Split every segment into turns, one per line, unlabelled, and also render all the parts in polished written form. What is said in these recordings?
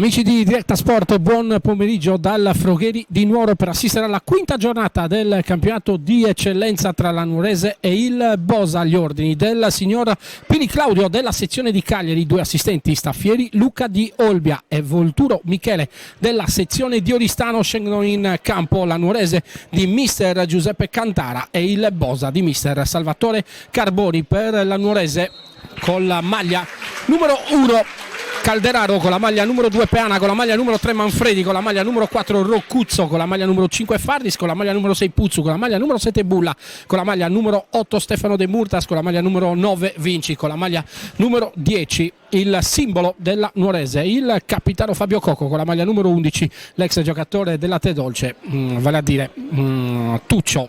Amici di Diretta Sport, buon pomeriggio dal Frogheri di Nuoro per assistere alla quinta giornata del campionato di eccellenza tra la Nuorese e il Bosa. Agli ordini del signor Pini Claudio della sezione di Cagliari, due assistenti staffieri Luca di Olbia e Volturo Michele della sezione di Oristano. Scendono in campo la Nuorese di mister Giuseppe Cantara e il Bosa di mister Salvatore Carboni. Per la Nuorese con la maglia numero 1 Calderaro, con la maglia numero 2 Peana, con la maglia numero 3 Manfredi, con la maglia numero 4 Roccuzzo, con la maglia numero 5 Fardis, con la maglia numero 6 Puzzu, con la maglia numero 7 Bulla, con la maglia numero 8 Stefano De Murtas, con la maglia numero 9 Vinci, con la maglia numero 10 il simbolo della Nuorese, il capitano Fabio Cocco, con la maglia numero 11 l'ex giocatore della Tedolce, vale a dire Tuccio.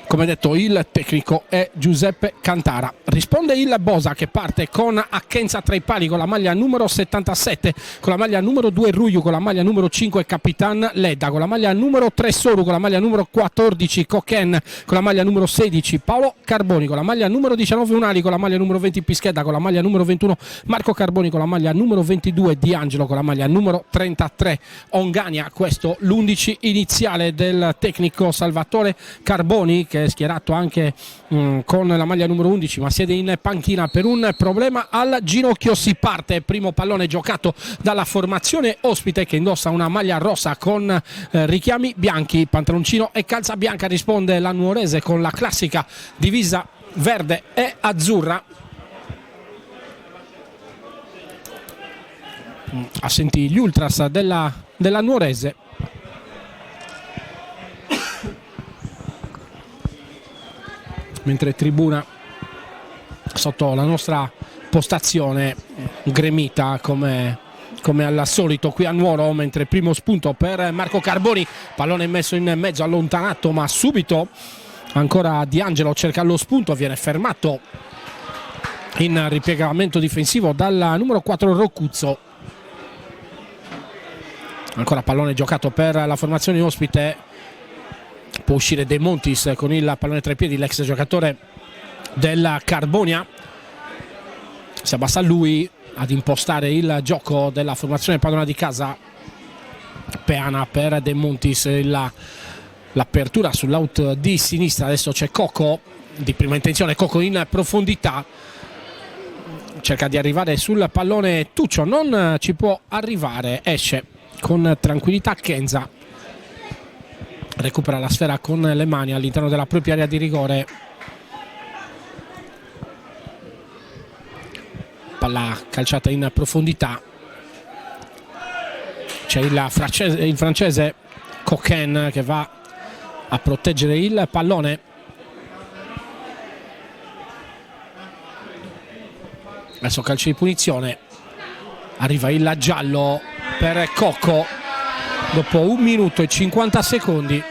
Come detto, il tecnico è Giuseppe Cantara. Risponde il Bosa, che parte con Ackenza tra i pali con la maglia numero 77, con la maglia numero 2 Ruiu, con la maglia numero 5 Capitan Ledda, con la maglia numero 3 Soru, con la maglia numero 14 Coquen, con la maglia numero 16 Paolo Carboni, con la maglia numero 19 Unali, con la maglia numero 20 Pischedda, con la maglia numero 21 Marco Carboni, con la maglia numero 22 Di Angelo, con la maglia numero 33 Ongania. Questo l'11 iniziale del tecnico Salvatore Carboni, che è schierato anche con la maglia numero 11, ma siede in panchina per un problema al ginocchio. Si parte, primo pallone giocato dalla formazione ospite, che indossa una maglia rossa con richiami bianchi, pantaloncino e calza bianca. Risponde la Nuorese con la classica divisa verde e azzurra. Assenti gli ultras della Nuorese. Mentre tribuna sotto la nostra postazione gremita come al solito qui a Nuoro, mentre primo spunto per Marco Carboni, pallone messo in mezzo, allontanato, ma subito ancora Di Angelo cerca lo spunto, viene fermato in ripiegamento difensivo dal numero 4 Roccuzzo. Ancora pallone giocato per la formazione ospite. Può uscire De Montis con il pallone tra i piedi, l'ex giocatore della Carbonia. Si abbassa lui ad impostare il gioco della formazione padrona di casa. Peana per De Montis, l'apertura sull'out di sinistra. Adesso c'è Cocco di prima intenzione, Cocco in profondità, cerca di arrivare sul pallone Tuccio, non ci può arrivare, esce con tranquillità Kenza. Recupera la sfera con le mani all'interno della propria area di rigore. Palla calciata in profondità. C'è il francese Coquen che va a proteggere il pallone. Adesso calcio di punizione. Arriva il giallo per Cocco dopo 1 minuto e 50 secondi.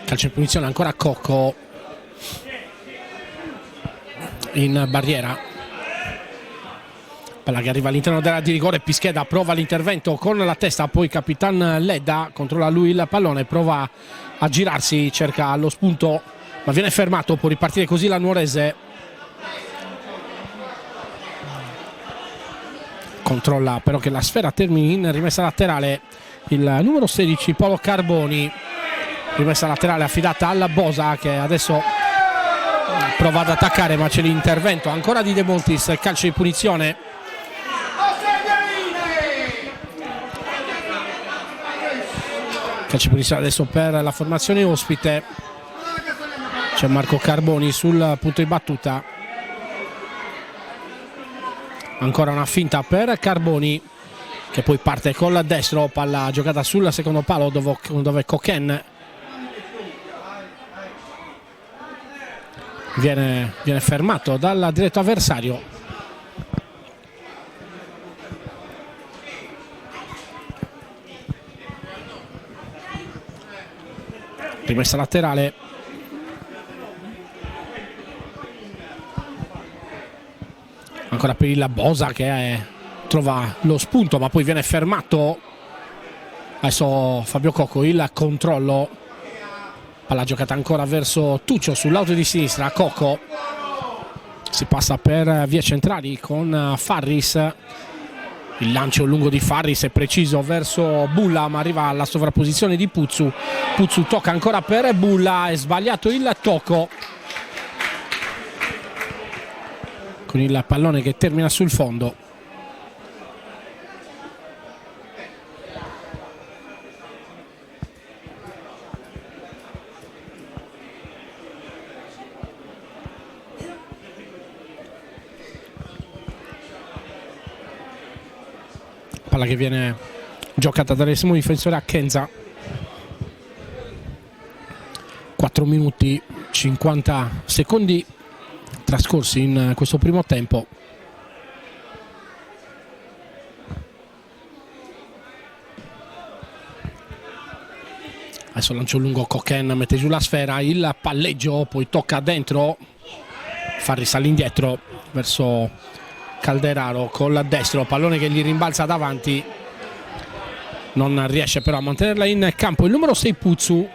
Calcio di punizione, ancora Cocco in barriera. Palla che arriva all'interno della di rigore. Pischedda prova l'intervento con la testa, poi Capitan Ledda controlla lui il pallone, prova a girarsi, cerca lo spunto ma viene fermato. Può ripartire così la Nuorese. Controlla però che la sfera termini in rimessa laterale. Il numero 16 Paolo Carboni, rimessa laterale affidata alla Bosa, che adesso prova ad attaccare ma c'è l'intervento ancora di De Montis. Calcio di punizione. Calcio di punizione adesso per la formazione ospite. C'è Marco Carboni sul punto di battuta. Ancora una finta per Carboni, che poi parte col destro, palla giocata sul secondo palo dove Coquen viene fermato dal diretto avversario. Rimessa laterale. Ancora per il Bosa che trova lo spunto, ma poi viene fermato. Adesso Fabio Cocco, il controllo. Palla giocata ancora verso Tuccio sull'auto di sinistra. Cocco si passa per vie centrali con Farris. Il lancio lungo di Farris è preciso verso Bulla, ma arriva alla sovrapposizione di Puzzu. Puzzu tocca ancora per Bulla, è sbagliato il tocco. Con il pallone che termina sul fondo. Palla che viene giocata dall'estremo difensore a Kenza. 4 minuti 50 secondi trascorsi in questo primo tempo. Adesso lancio lungo, Coquen mette giù la sfera, il palleggio, poi tocca dentro. Farris all'indietro verso Calderaro col destro, pallone che gli rimbalza davanti, non riesce però a mantenerla in campo il numero 6 Puzzu.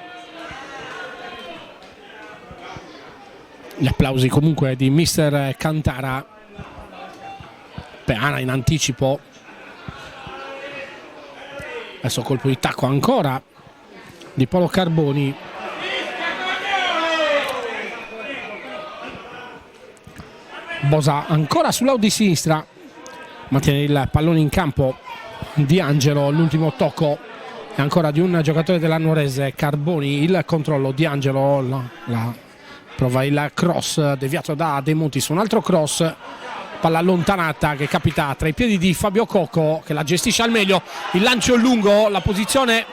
Gli applausi comunque di mister Cantara. Peana in anticipo. Adesso colpo di tacco ancora di Paolo Carboni. Bosa ancora sull'auto di sinistra, mantiene il pallone in campo Di Angelo, l'ultimo tocco è ancora di un giocatore della Nuorese. Carboni, il controllo, Di Angelo prova il cross deviato da De Montis, un altro cross, palla allontanata che capita tra i piedi di Fabio Cocco che la gestisce al meglio. Il lancio lungo, la posizione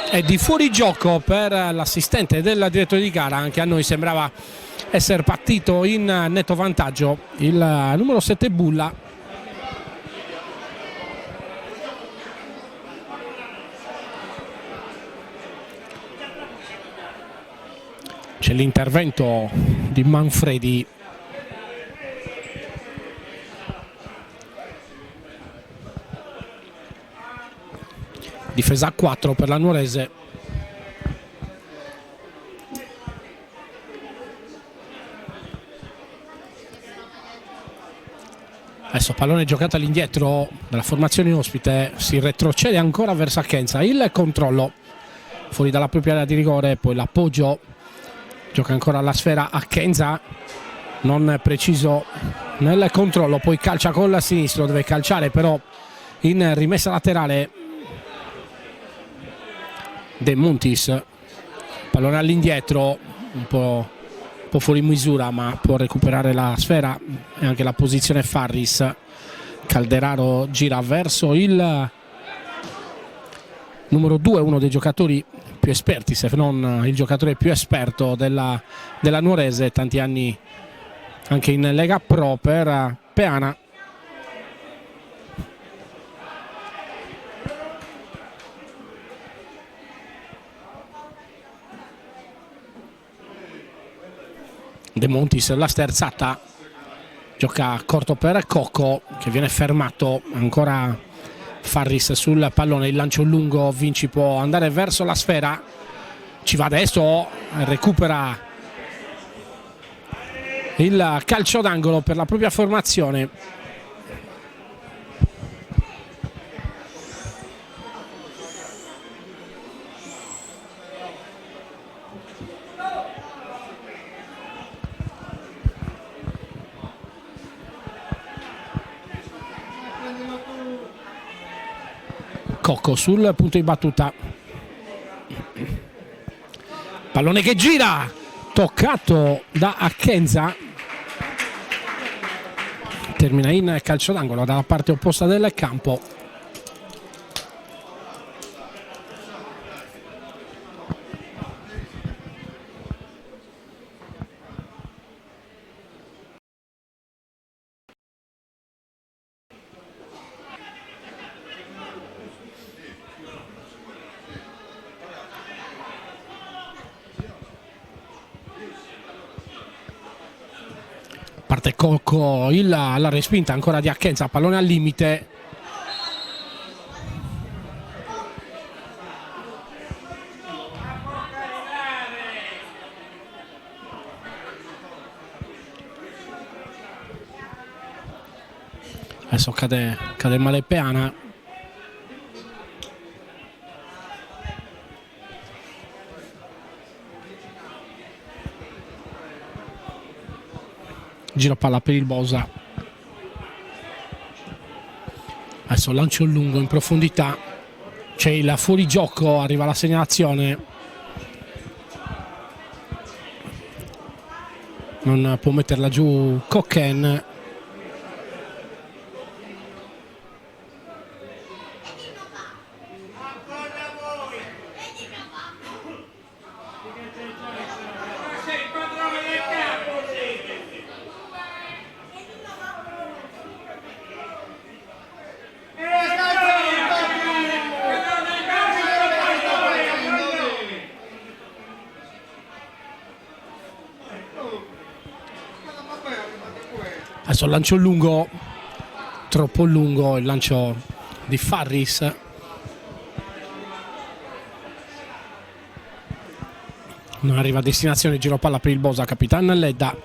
è di fuorigioco per l'assistente del direttore di gara. Anche a noi sembrava essere partito in netto vantaggio il numero 7 Bulla. C'è l'intervento di Manfredi. Difesa a 4 per la Nuorese. Adesso pallone giocato all'indietro dalla formazione ospite, si retrocede ancora verso Achenza, il controllo fuori dalla propria area di rigore, poi l'appoggio, gioca ancora la sfera Achenza, non preciso nel controllo, poi calcia con la sinistra, deve calciare però in rimessa laterale De Montis, pallone all'indietro, un po' fuori misura, ma può recuperare la sfera e anche la posizione Farris. Calderaro gira verso il numero 2, uno dei giocatori più esperti, se non il giocatore più esperto della Nuorese, tanti anni anche in Lega Pro per Peana. De Montis, la sterzata, gioca corto per Cocco che viene fermato, ancora Farris sul pallone, il lancio lungo, Vinci può andare verso la sfera, ci va adesso, recupera il calcio d'angolo per la propria formazione. Cocco sul punto di battuta, pallone che gira, toccato da Achenza, termina in calcio d'angolo dalla parte opposta del campo. parte Cocco, la respinta ancora di Ackenza, pallone al limite. Adesso cade male Peana. Giro palla per il Bosa. Adesso lancio lungo in profondità, c'è il fuorigioco, arriva la segnalazione, non può metterla giù Cocken. Adesso il lancio lungo, troppo lungo il lancio di Farris. Non arriva a destinazione, giro palla per il Bosa, Capitan Ledda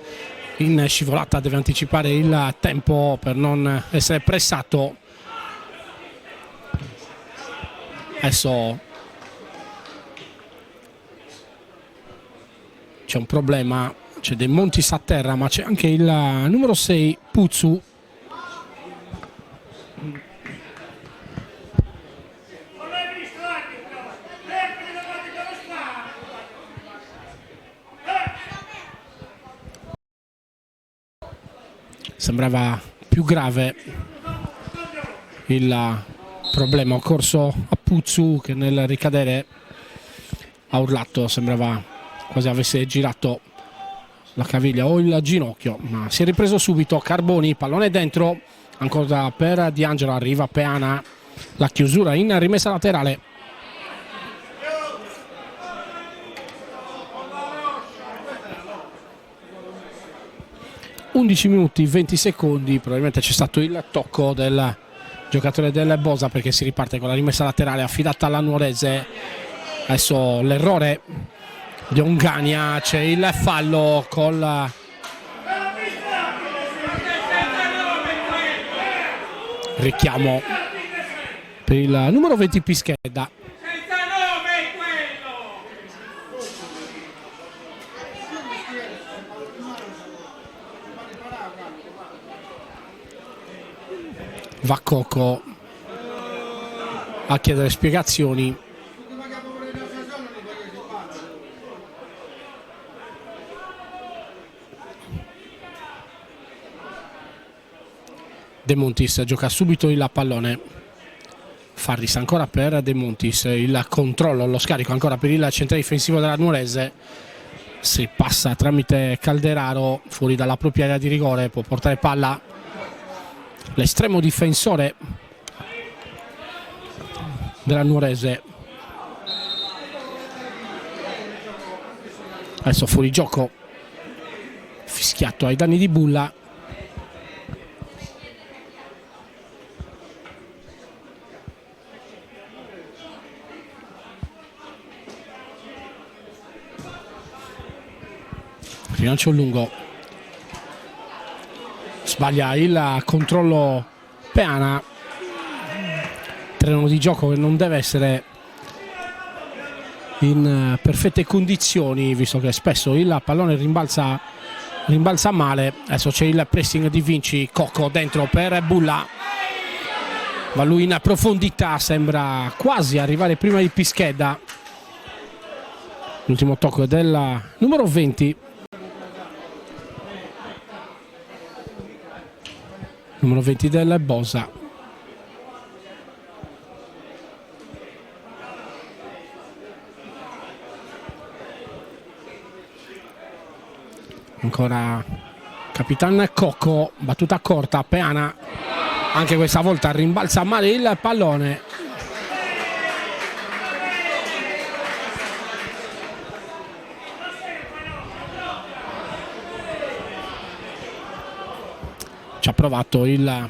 in scivolata, deve anticipare il tempo per non essere pressato. Adesso c'è un problema, c'è De Montis a terra, ma c'è anche il numero 6 Puzzu. Sembrava più grave il problema occorso a Puzzu, che nel ricadere ha urlato, sembrava quasi avesse girato la caviglia o il ginocchio, ma si è ripreso subito. Carboni, pallone dentro, ancora per Di Angelo, arriva Peana, la chiusura in rimessa laterale. (11 minuti 20 secondi), probabilmente c'è stato il tocco del giocatore del Bosa, perché si riparte con la rimessa laterale affidata alla Nuorese. Adesso l'errore di Ongania, c'è il fallo col richiamo per il numero 20 Pischedda. Va Cocco a chiedere spiegazioni. De Montis gioca subito il pallone. Farris ancora per De Montis, il controllo, lo scarico ancora per il centrale difensivo della Nuorese. Si passa tramite Calderaro fuori dalla propria area di rigore, può portare palla l'estremo difensore della Nuorese. Adesso fuori gioco, fischiato ai danni di Bulla. Rilancio lungo, sbaglia il controllo Peana. Terreno di gioco che non deve essere in perfette condizioni, visto che spesso il pallone rimbalza male. Adesso c'è il pressing di Vinci, Cocco dentro per Bulla, va lui in profondità, sembra quasi arrivare prima di Pischedda. L'ultimo tocco è del numero 20, numero 20 del Bosa. Ancora Capitan Cocco, battuta corta, Peana anche questa volta rimbalza male il pallone. Ci ha provato il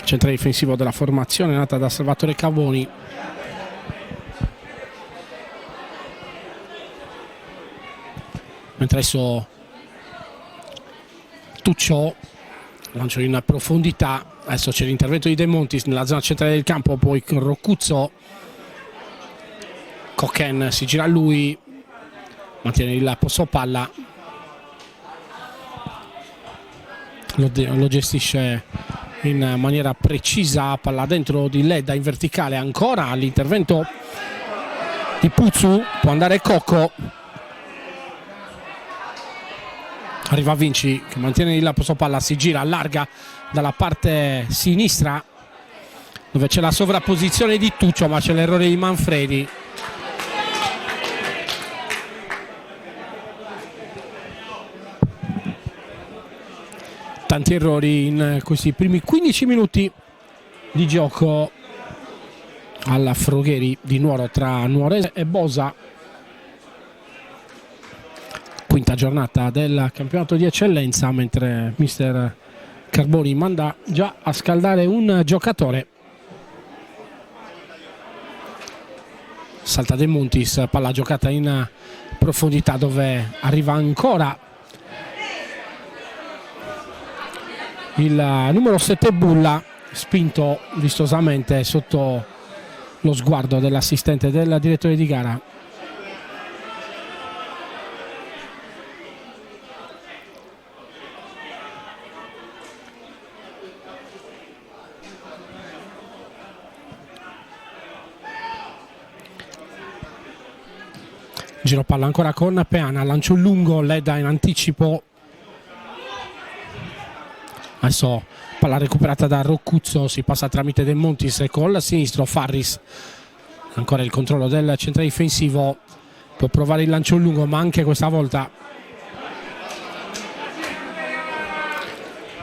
centrale difensivo della formazione nata da Salvatore Carboni. Mentre adesso Tuccio, lancio in profondità, adesso c'è l'intervento di De Montis nella zona centrale del campo, poi con Roccuzzo, Coquen si gira a lui, mantiene il possesso palla, lo gestisce in maniera precisa, palla dentro di Ledda in verticale, ancora l'intervento di Puzzu, può andare Cocco, arriva Vinci che mantiene il possesso palla, si gira, allarga dalla parte sinistra dove c'è la sovrapposizione di Tuccio, ma c'è l'errore di Manfredi. Tanti errori in questi primi 15 minuti di gioco alla Frogheri di Nuoro tra Nuorese e Bosa. Quinta giornata del campionato di eccellenza, mentre mister Carboni manda già a scaldare un giocatore. Salta De Montis, palla giocata in profondità dove arriva ancora il numero 7 Bulla, spinto vistosamente sotto lo sguardo dell'assistente del direttore di gara. Giro palla ancora con Peana, lancio lungo, Ledda in anticipo. Adesso palla recuperata da Roccuzzo, si passa tramite De Montis col sinistro, Farris. Ancora il controllo del centrale difensivo, può provare il lancio lungo, ma anche questa volta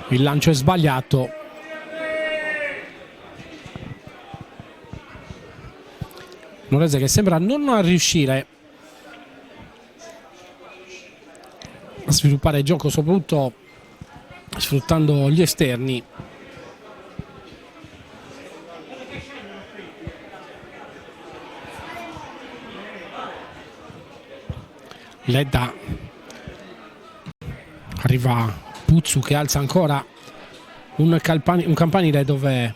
il lancio è sbagliato. Nuorese che sembra non riuscire a sviluppare il gioco, soprattutto sfruttando gli esterni. Ledda, arriva Puzzu che alza ancora un campanile dove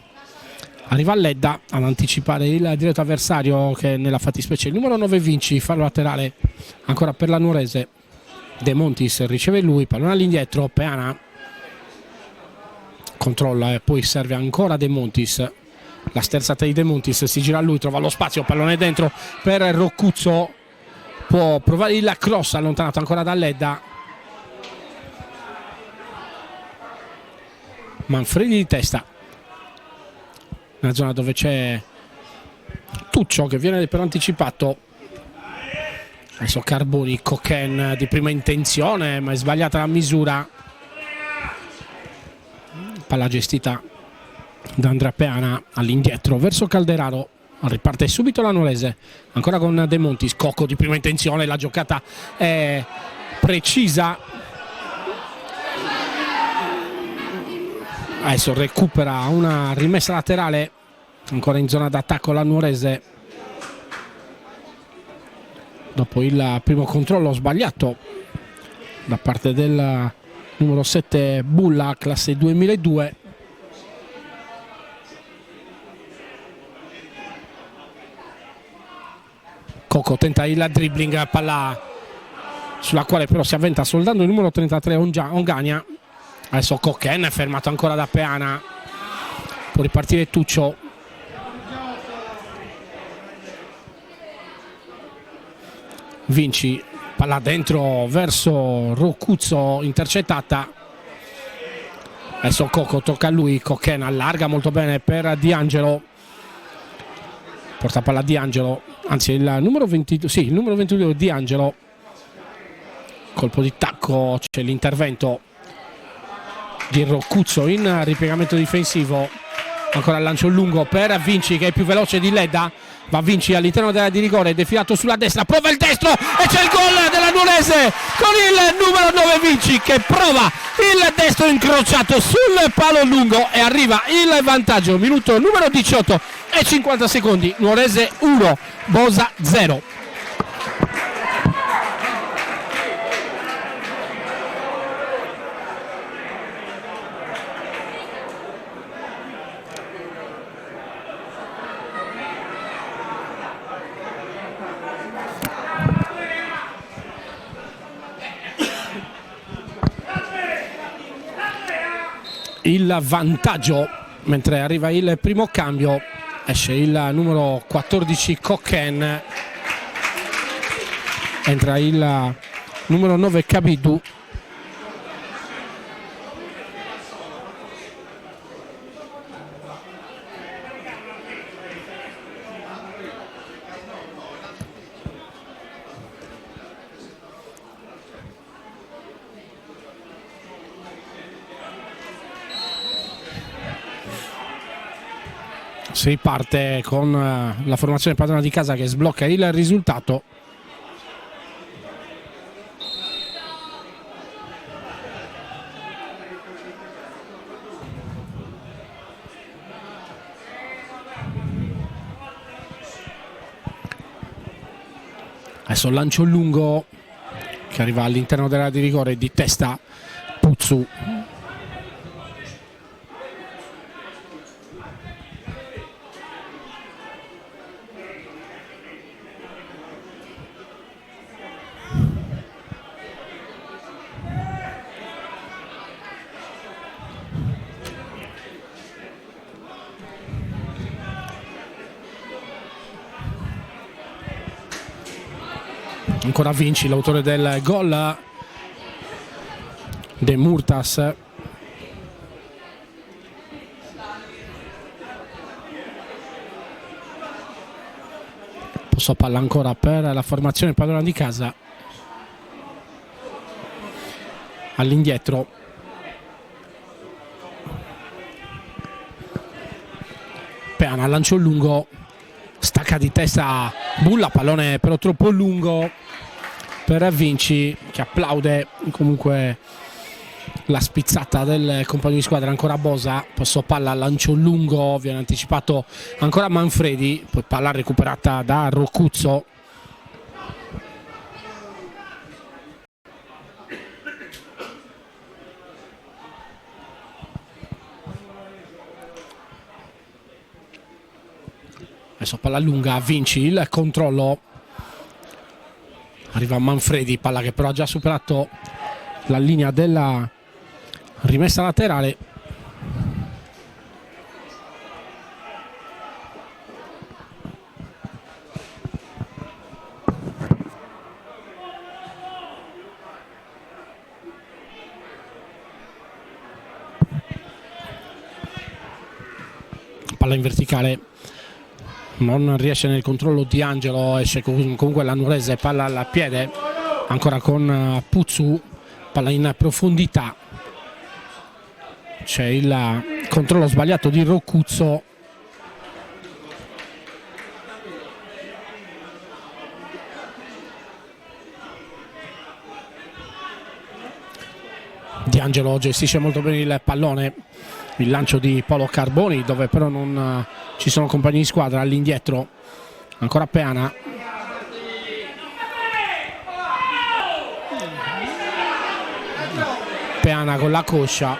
arriva Ledda ad anticipare il diretto avversario, che nella fattispecie il numero 9 Vinci, fallo laterale ancora per la Nuorese. De Montis riceve lui, pallone all'indietro, Peana controlla e poi serve ancora De Montis. La sterzata di De Montis, si gira a lui, trova lo spazio, pallone dentro per Roccuzzo, può provare il cross allontanato ancora da Ledda. Manfredi di testa nella zona dove c'è Tuccio che viene per anticipato. Adesso Carboni, Coquen di prima intenzione, ma è sbagliata la misura. Palla gestita da Andrea Peana all'indietro verso Calderaro. Riparte subito la Nuorese, ancora con De Montis. Cocco di prima intenzione, la giocata è precisa. Adesso recupera una rimessa laterale, ancora in zona d'attacco la Nuorese. Dopo il primo controllo sbagliato da parte del numero 7 Bulla, classe 2002. Cocco tenta il dribbling, palla sulla quale però si avventa soldando il numero 33 Ongania. Adesso Coquen è fermato ancora da Peana, può ripartire Tuccio. Vinci, palla dentro verso Roccuzzo, intercettata. Adesso Cocco tocca a lui, Coquen allarga molto bene per Di Angelo, porta palla Di Angelo, anzi il numero 22, sì, il numero 22 Di Angelo, colpo di tacco, c'è l'intervento di Roccuzzo in ripiegamento difensivo. ancora il lancio lungo per Vinci che è più veloce di Ledda, va Vinci all'interno dell'area di rigore, defilato sulla destra, prova il destro e c'è il gol della Nuorese con il numero 9 Vinci che prova il destro incrociato sul palo lungo e arriva il vantaggio, minuto numero 18 e 50 secondi, Nuorese 1, Bosa 0. Il vantaggio mentre arriva il primo cambio, esce il numero 14 Coquen, entra il numero 9 Kabidou. Si parte con la formazione padrona di casa che sblocca il risultato. Adesso lancio lungo che arriva all'interno dell'area di rigore, di testa Puzzu. Ancora Vinci, l'autore del gol, De Murtas. Posso palla ancora per la formazione padrona di casa. All'indietro. Peana, lancio lungo. Stacca di testa Bulla, pallone però troppo lungo per Vinci che applaude comunque la spizzata del compagno di squadra. Ancora Bosa, posso palla, lancio lungo, viene anticipato ancora Manfredi, poi palla recuperata da Roccuzzo. Adesso palla lunga, Vinci, il controllo, arriva Manfredi, palla che però ha già superato la linea della rimessa laterale. Palla in verticale, non riesce nel controllo Di Angelo, esce comunque la Nuorese, palla al piede, ancora con Puzzu, palla in profondità, c'è il controllo sbagliato di Roccuzzo. Di Angelo gestisce molto bene il pallone, il lancio di Paolo Carboni dove però non ci sono compagni di squadra. All'indietro ancora Peana, Peana con la coscia,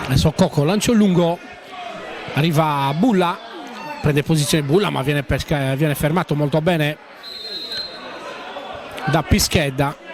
adesso Cocco, lancio lungo, arriva Bulla, prende posizione Bulla ma viene fermato molto bene da Pischedda.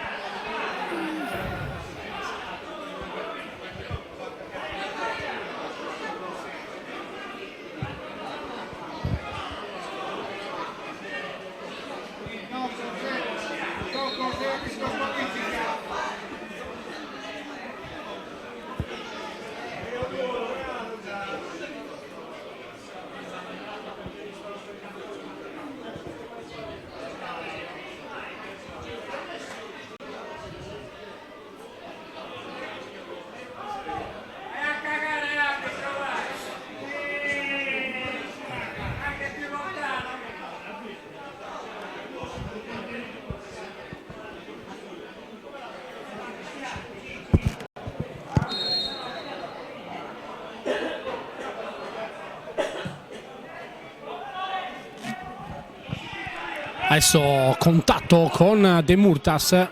Adesso contatto con De Murtas,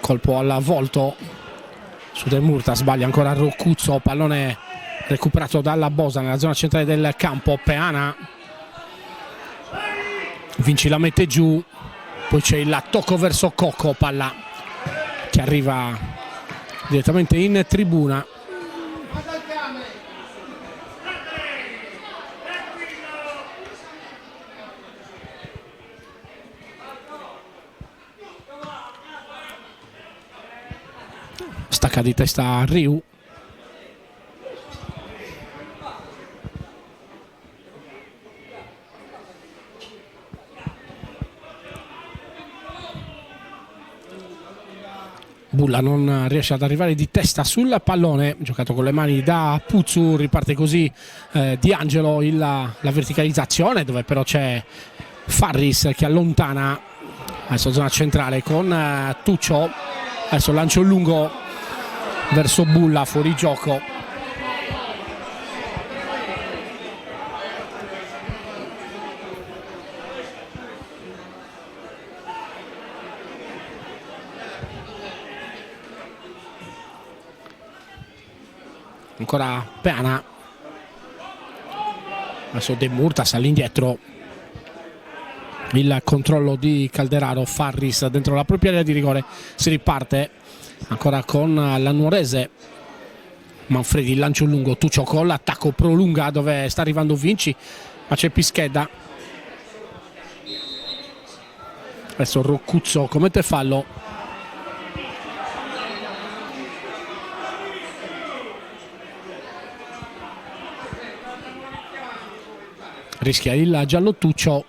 colpo al volto su De Murtas, sbaglia ancora Roccuzzo, pallone recuperato dalla Bosa nella zona centrale del campo. Peana, Vinci la mette giù, poi c'è il tocco verso Cocco, palla che arriva direttamente in tribuna. Stacca di testa Riu. Bulla non riesce ad arrivare di testa sul pallone, giocato con le mani da Puzzu, riparte così Di Angelo, la verticalizzazione, dove però c'è Farris che allontana. Adesso zona centrale con Tuccio, adesso lancio lungo verso Bulla, fuori gioco. Ancora Peana, adesso De Murtas all'indietro, il controllo di Calderaro. Farris dentro la propria area di rigore, si riparte ancora con la Nuorese. Manfredi, il lancio lungo, Tuccio con l'attacco prolunga dove sta arrivando Vinci, ma c'è Pischedda. Adesso Roccuzzo commette fallo. Rischia il giallo Tuccio.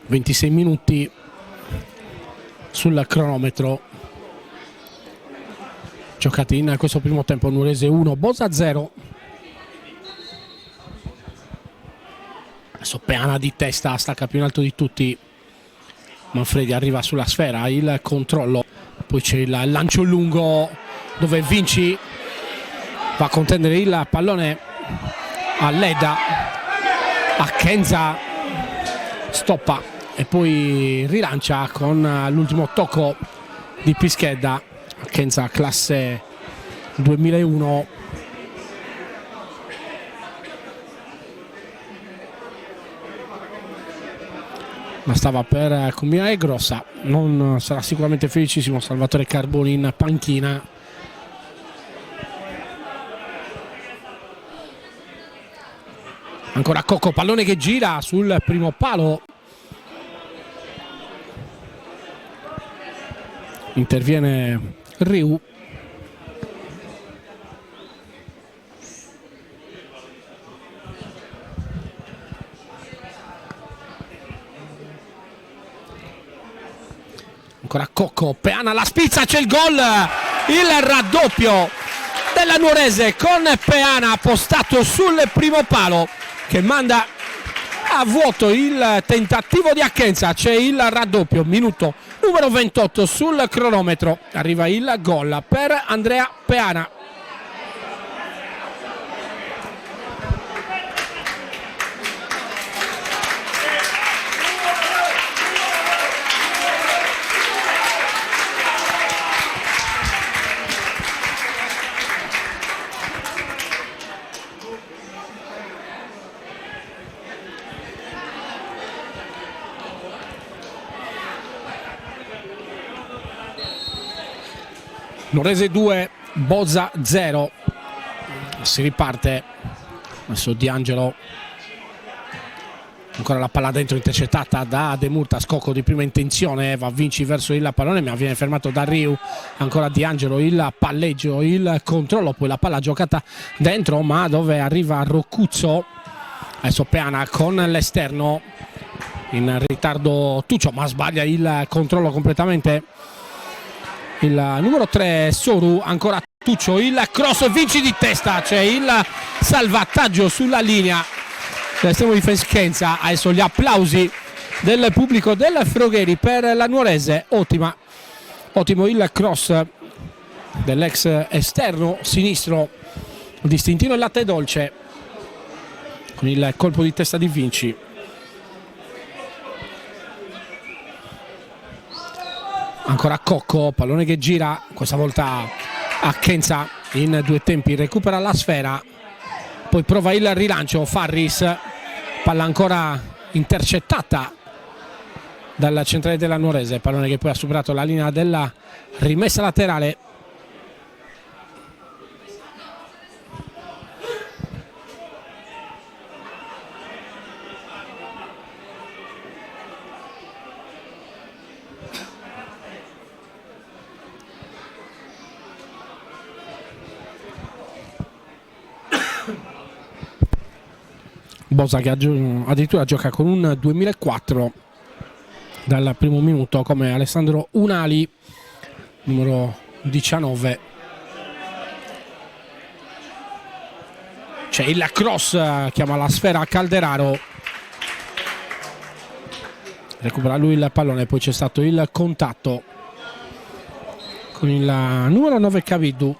(26 minuti sul cronometro giocati in questo primo tempo). Nuorese 1, Bosa 0. Adesso Peana di testa, stacca più in alto di tutti. Manfredi arriva sulla sfera, il controllo, poi c'è il lancio lungo dove Vinci va a contendere il pallone a Leda. Ackenza stoppa e poi rilancia con l'ultimo tocco di Pischedda. Ackenza classe 2001. Ma stava per combinare grossa, non sarà sicuramente felicissimo Salvatore Carboni in panchina. Ancora Cocco, pallone che gira sul primo palo, interviene Riu. Ancora Cocco, Peana la spizza, c'è il gol, il raddoppio della Nuorese con Peana postato sul primo palo che manda a vuoto il tentativo di Ackenza. C'è il raddoppio, minuto numero 28 sul cronometro, arriva il gol per Andrea Peana. Nuorese 2, Bosa 0. Si riparte. Adesso Di Angelo. Ancora la palla dentro, intercettata da De Murtas. Cocco di prima intenzione, va Vinci verso il pallone ma viene fermato da Riu. Ancora Di Angelo, il palleggio, il controllo, poi la palla giocata dentro ma dove arriva Roccuzzo. Adesso Peana con l'esterno, in ritardo Tuccio ma sbaglia il controllo completamente il numero 3 Soru. Ancora Tuccio, il cross, Vinci di testa, c'è il salvataggio sulla linea dell'estremo difensa. Adesso gli applausi del pubblico del Frogheri per la Nuorese. Ottimo il cross dell'ex esterno sinistro distintivo latte dolce con il colpo di testa di Vinci. Ancora Cocco, pallone che gira, questa volta a Kenza in due tempi, recupera la sfera, poi prova il rilancio, Farris, palla ancora intercettata dal centrale della Nuorese, pallone che poi ha superato la linea della rimessa laterale. Bosa che addirittura gioca con un 2004 dal primo minuto, come Alessandro Unali, numero 19. C'è il cross, chiama la sfera a Calderaro, recupera lui il pallone, poi c'è stato il contatto con il numero 9 Caviddu.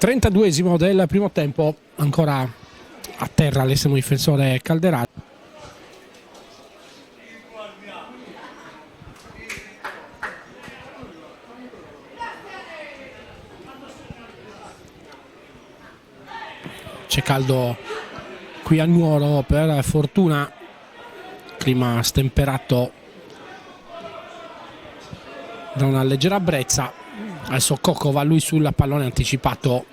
Trentaduesimo del primo tempo, ancora a terra l'estremo difensore Calderaro. C'è caldo qui a Nuoro, per fortuna, clima stemperato da una leggera brezza. Adesso Cocco va lui sul pallone anticipato.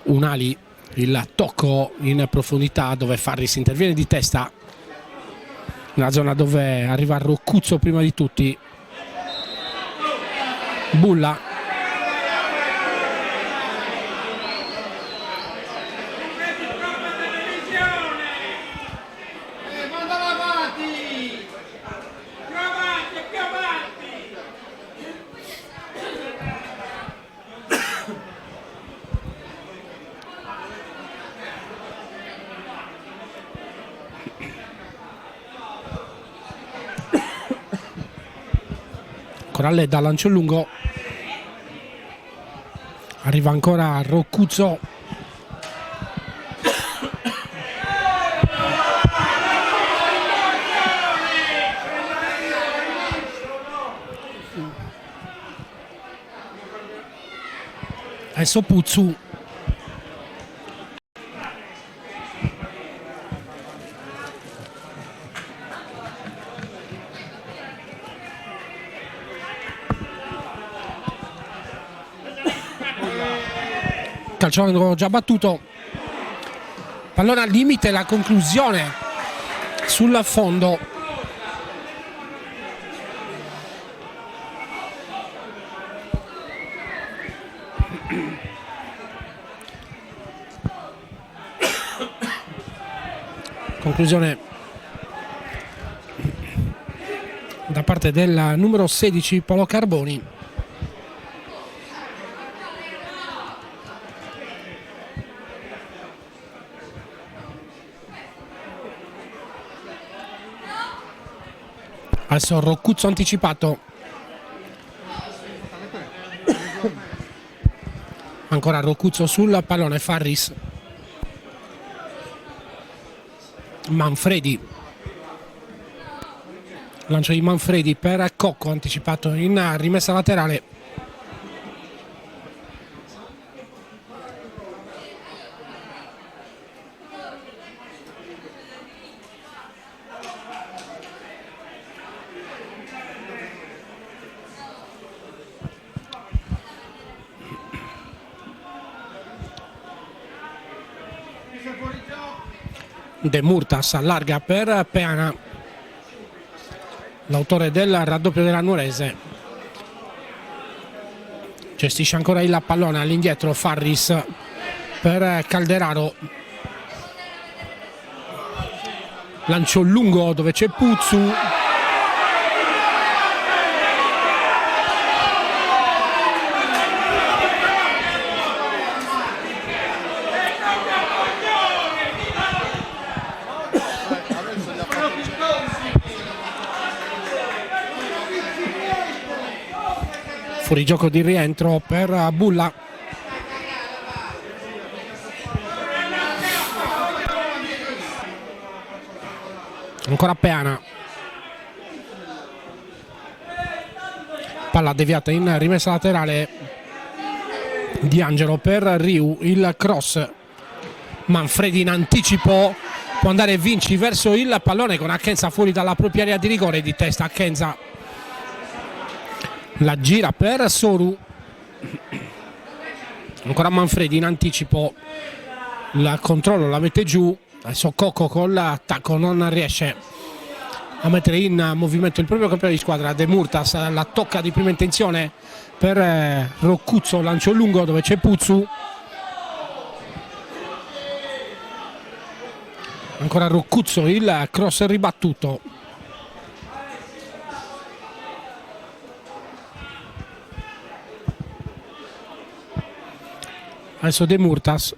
Unali, il tocco in profondità dove Farris interviene di testa, nella zona dove arriva Roccuzzo prima di tutti. Bulla, Coralle da lancio lungo, arriva ancora Roccuzzo, adesso Puzzu, calciando già battuto, pallone al limite, la conclusione sul fondo. Conclusione da parte del numero 16 Paolo Carboni. Adesso Roccuzzo anticipato, ancora Roccuzzo sul pallone, Farris, Manfredi, Lancio di Manfredi per Cocco, anticipato in rimessa laterale. De Murtas allarga per Peana, l'autore del raddoppio della Nuorese. Gestisce ancora il pallone all'indietro Farris per Calderaro. Lancio lungo dove c'è Puzzu. Fuori gioco di rientro per Bulla. Ancora Peana. Palla deviata in rimessa laterale. Di Angelo per Riu, il cross. Manfredi in anticipo. Può andare Vinci verso il pallone con Ackenza fuori dalla propria area di rigore. Di testa Ackenza. La gira per Soru. Ancora Manfredi in anticipo. Il controllo la mette giù. Adesso Cocco con l'attacco non riesce a mettere in movimento il proprio campione di squadra. De Murtas la tocca di prima intenzione per Roccuzzo. Lancio lungo dove c'è Puzzu. Ancora Roccuzzo, il cross ribattuto. Adesso De Murtas.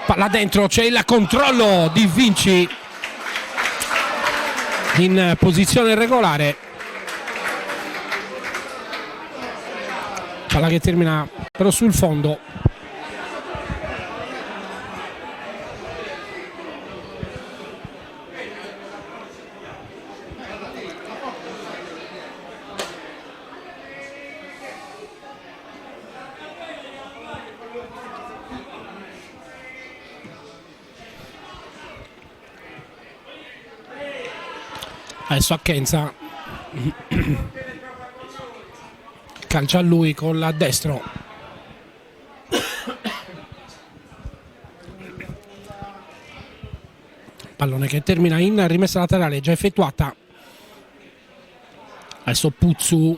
Palla dentro, c'è il controllo di Vinci in posizione regolare. Palla che termina però sul fondo. Adesso Ackenza calcia a lui con la destro. Pallone che termina in rimessa laterale già effettuata. Adesso Puzzu.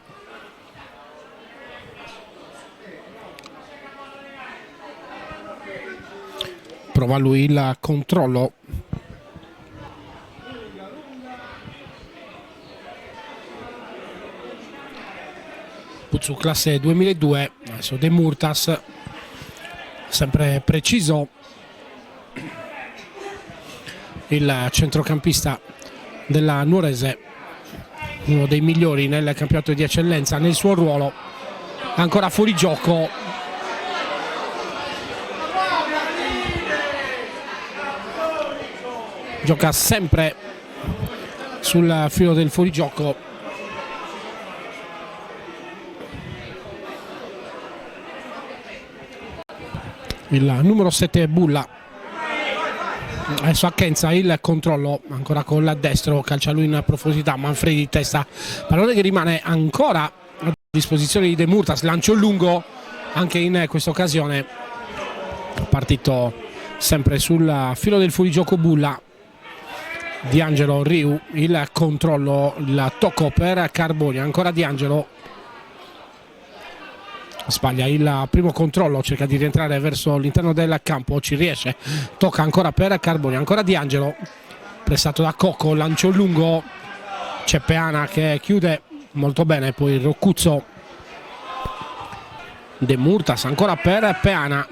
Prova lui il controllo. Puzzu classe 2002, adesso De Murtas, sempre preciso il centrocampista della Nuorese, uno dei migliori nel campionato di eccellenza nel suo ruolo. Ancora fuori gioco. Gioca sempre sul filo del fuorigioco. Il numero 7 è Bulla. Adesso Ackenza il controllo ancora con la destro, calcia lui in profondità. Manfredi di testa, pallone che rimane ancora a disposizione di De Murtas. Lancio lungo anche in questa occasione, partito sempre sul filo del fuorigioco Bulla. Di Angelo, Riu, il controllo, il tocco per Carboni. Ancora Di Angelo. Sbaglia il primo controllo, cerca di rientrare verso l'interno del campo, ci riesce, tocca ancora per Carboni, ancora Di Angelo, pressato da Cocco, lancio lungo, c'è Peana che chiude molto bene, poi Roccuzzo. De Murtas ancora per Peana,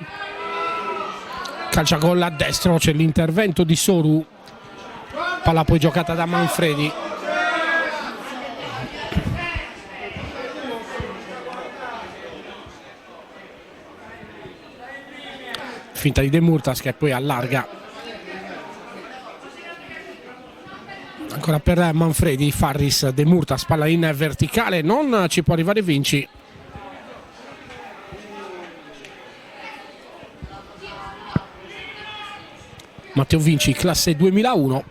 calcia con la destro, c'è l'intervento di Soru, palla poi giocata da Manfredi. Finta di De Murtas che poi allarga Ancora per Manfredi, Farris, De Murtas, palla in verticale, non ci può arrivare Vinci. Matteo Vinci, classe 2001.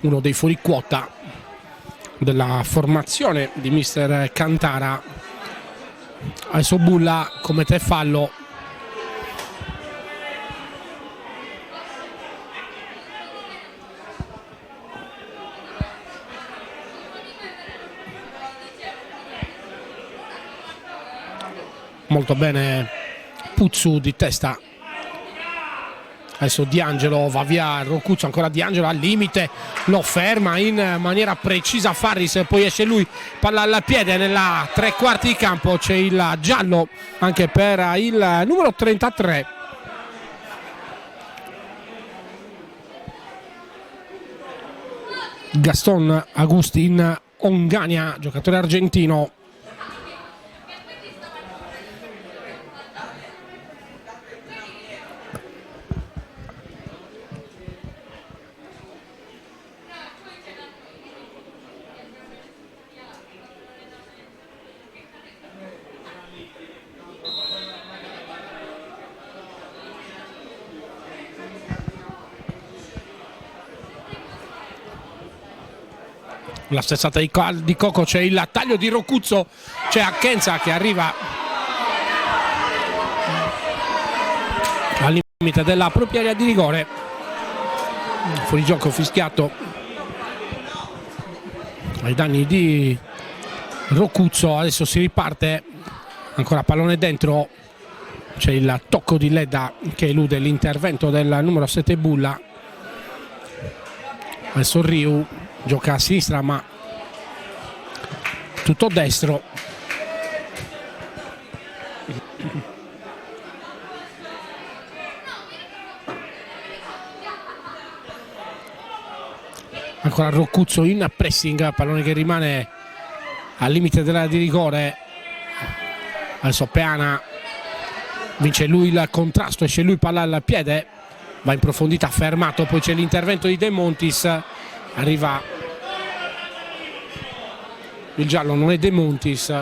Uno dei fuoriquota della formazione di mister Cantara. Adesso Bulla commette fallo. Molto bene Puzzu di testa. Adesso D'Angelo va via, Rocuzzo, ancora D'Angelo al limite, lo ferma in maniera precisa Farris, poi esce lui, palla al piede nella tre quarti di campo, c'è il giallo anche per il numero 33. Gaston Agustin Ongania, giocatore argentino. La sterzata di Coco, c'è il taglio di Rocuzzo, c'è Ackenza che arriva al limite della propria area di rigore. Fuori gioco fischiato ai danni di Rocuzzo. Adesso si riparte, ancora pallone dentro, c'è il tocco di Ledda che elude l'intervento del numero 7 Bulla. Adesso Riu gioca a sinistra ma tutto destro. Ancora Rocuzzo in pressing, pallone che rimane al limite dell'area di rigore. Adesso Peana vince lui il contrasto, esce lui, palla al piede, va in profondità, fermato, poi c'è l'intervento di De Montis, arriva il giallo, non è De Montis,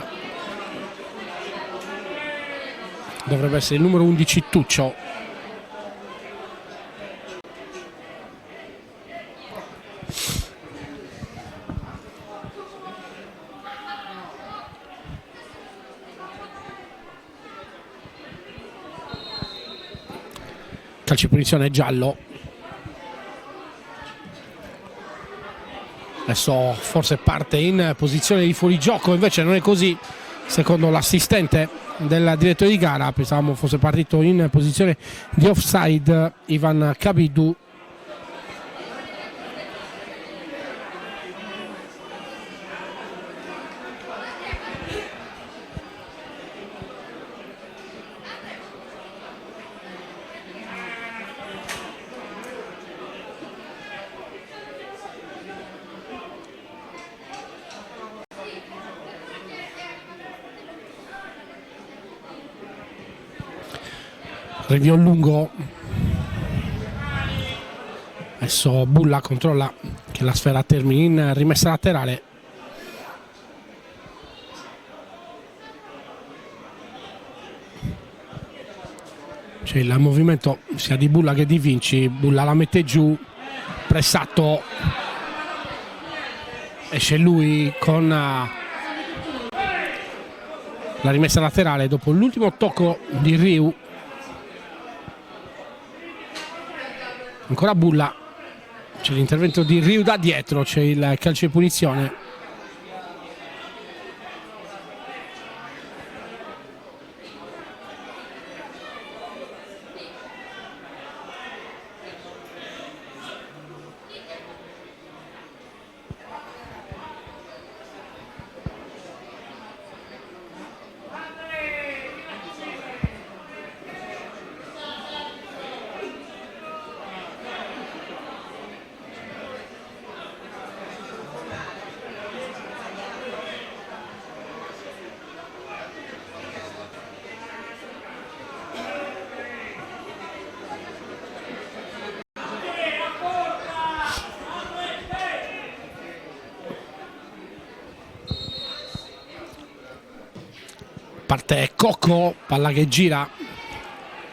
dovrebbe essere il numero 11 Tuccio. Calcio di punizione giallo. Adesso forse parte in posizione di fuorigioco, invece non è così, secondo l'assistente del direttore di gara. Pensavamo fosse partito in posizione di offside Ivan Kabidou. Rinvio lungo, adesso Bulla controlla che la sfera termini in rimessa laterale. C'è il movimento sia di Bulla che di Vinci. Bulla la mette giù, pressato, esce lui con la rimessa laterale dopo l'ultimo tocco di Riu. Ancora Bulla, c'è l'intervento di Riu da dietro, c'è il calcio di punizione. Parte Cocco, palla che gira,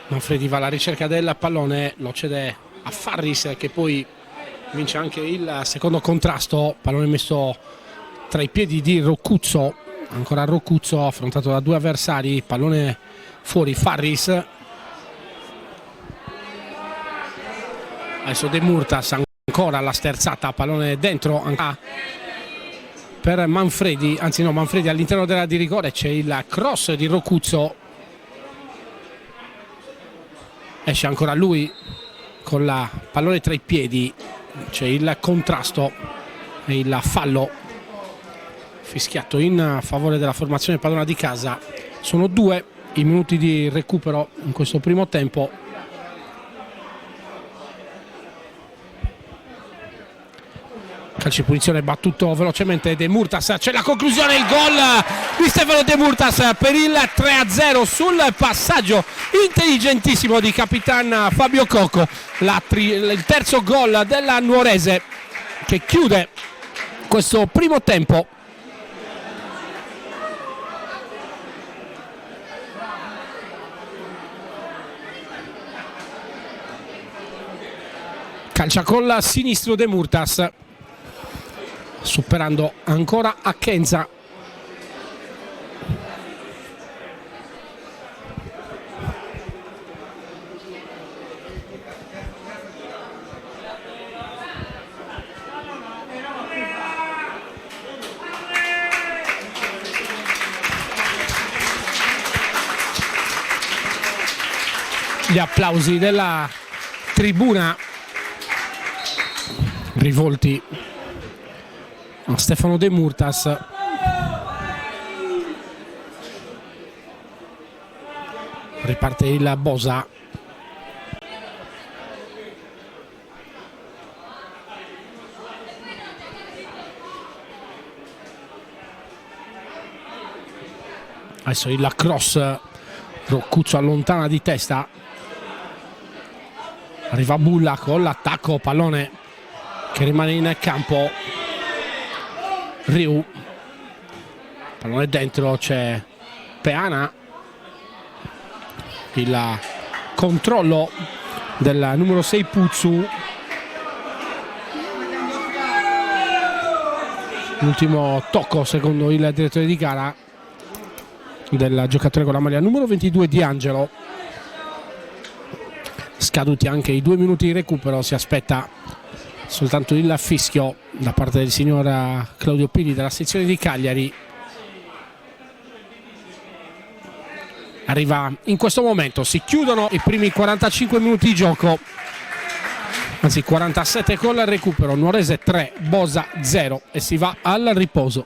Manfredi va alla ricerca del pallone, lo cede a Farris che poi vince anche il secondo contrasto, pallone messo tra i piedi di Roccuzzo, ancora Roccuzzo affrontato da due avversari, pallone fuori, Farris, adesso De Murtas ancora la sterzata, pallone dentro per Manfredi, anzi no, Manfredi all'interno della di rigore, c'è il cross di Roccuzzo, esce ancora lui con la pallone tra i piedi, c'è il contrasto e il fallo fischiato in favore della formazione padrona di casa. Sono 2 i minuti di recupero in questo primo tempo. Calcio di punizione battuto velocemente De Murtas, c'è la conclusione, il gol di Stefano De Murtas per il 3-0 sul passaggio intelligentissimo di Capitan Fabio Cocco, il terzo gol della Nuorese che chiude questo primo tempo. Calcia col sinistro De Murtas, superando ancora Ackenza. Gli applausi della tribuna rivolti a Stefano De Murtas. Riparte il Bosa, adesso il cross, Roccuzzo allontana di testa, arriva Bulla con l'attacco, pallone che rimane in campo, Riu, pallone dentro, c'è Peana, il controllo del numero 6 Puzzu, l'ultimo tocco secondo il direttore di gara del giocatore con la maglia numero 22 Di Angelo. Scaduti anche i 2 minuti di recupero, si aspetta soltanto il fischio da parte del signor Claudio Pini della sezione di Cagliari. Arriva in questo momento, si chiudono i primi 45 minuti di gioco, anzi 47 con il recupero, Nuorese 3, Bosa 0 e si va al riposo.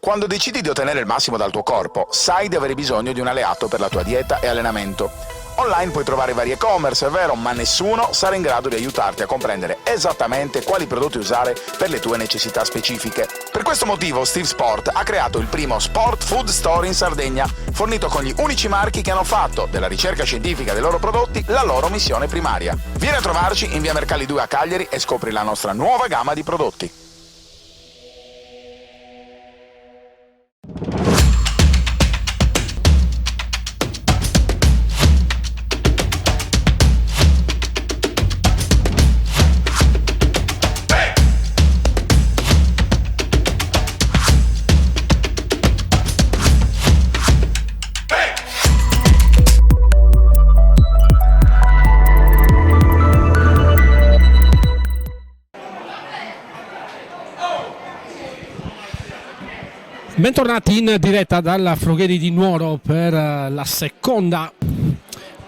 Quando decidi di ottenere il massimo dal tuo corpo, sai di avere bisogno di un alleato per la tua dieta e allenamento. Online puoi trovare vari e-commerce, è vero, ma nessuno sarà in grado di aiutarti a comprendere esattamente quali prodotti usare per le tue necessità specifiche. Per questo motivo Steve Sport ha creato il primo Sport Food Store in Sardegna, fornito con gli unici marchi che hanno fatto della ricerca scientifica dei loro prodotti la loro missione primaria. Vieni a trovarci in via Mercalli 2 a Cagliari e scopri la nostra nuova gamma di prodotti.
Bentornati in diretta dalla Frogheri di Nuoro per la seconda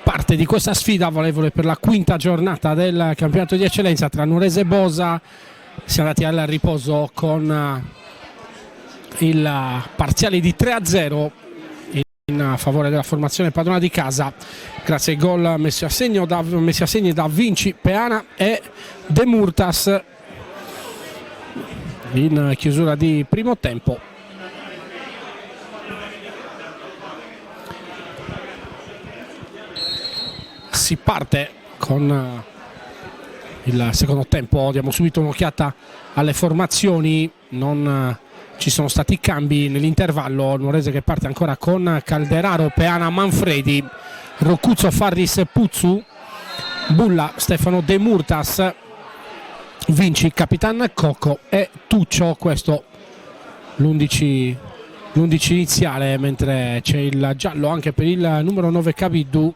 parte di questa sfida valevole per la quinta giornata del campionato di eccellenza tra Nuorese e Bosa. Siamo andati al riposo con il parziale di 3-0 in favore della formazione padrona di casa, grazie ai gol messi a segno da Vinci, Peana e De Murtas in chiusura di primo tempo. Si parte con il secondo tempo, diamo subito un'occhiata alle formazioni, non ci sono stati cambi nell'intervallo. Nuorese che parte ancora con Calderaro, Peana, Manfredi, Roccuzzo, Farris, Puzzu, Bulla, Stefano, De Murtas, Vinci, Capitan Cocco e Tuccio. Questo l'11 iniziale, mentre c'è il giallo anche per il numero 9 Kabiddu.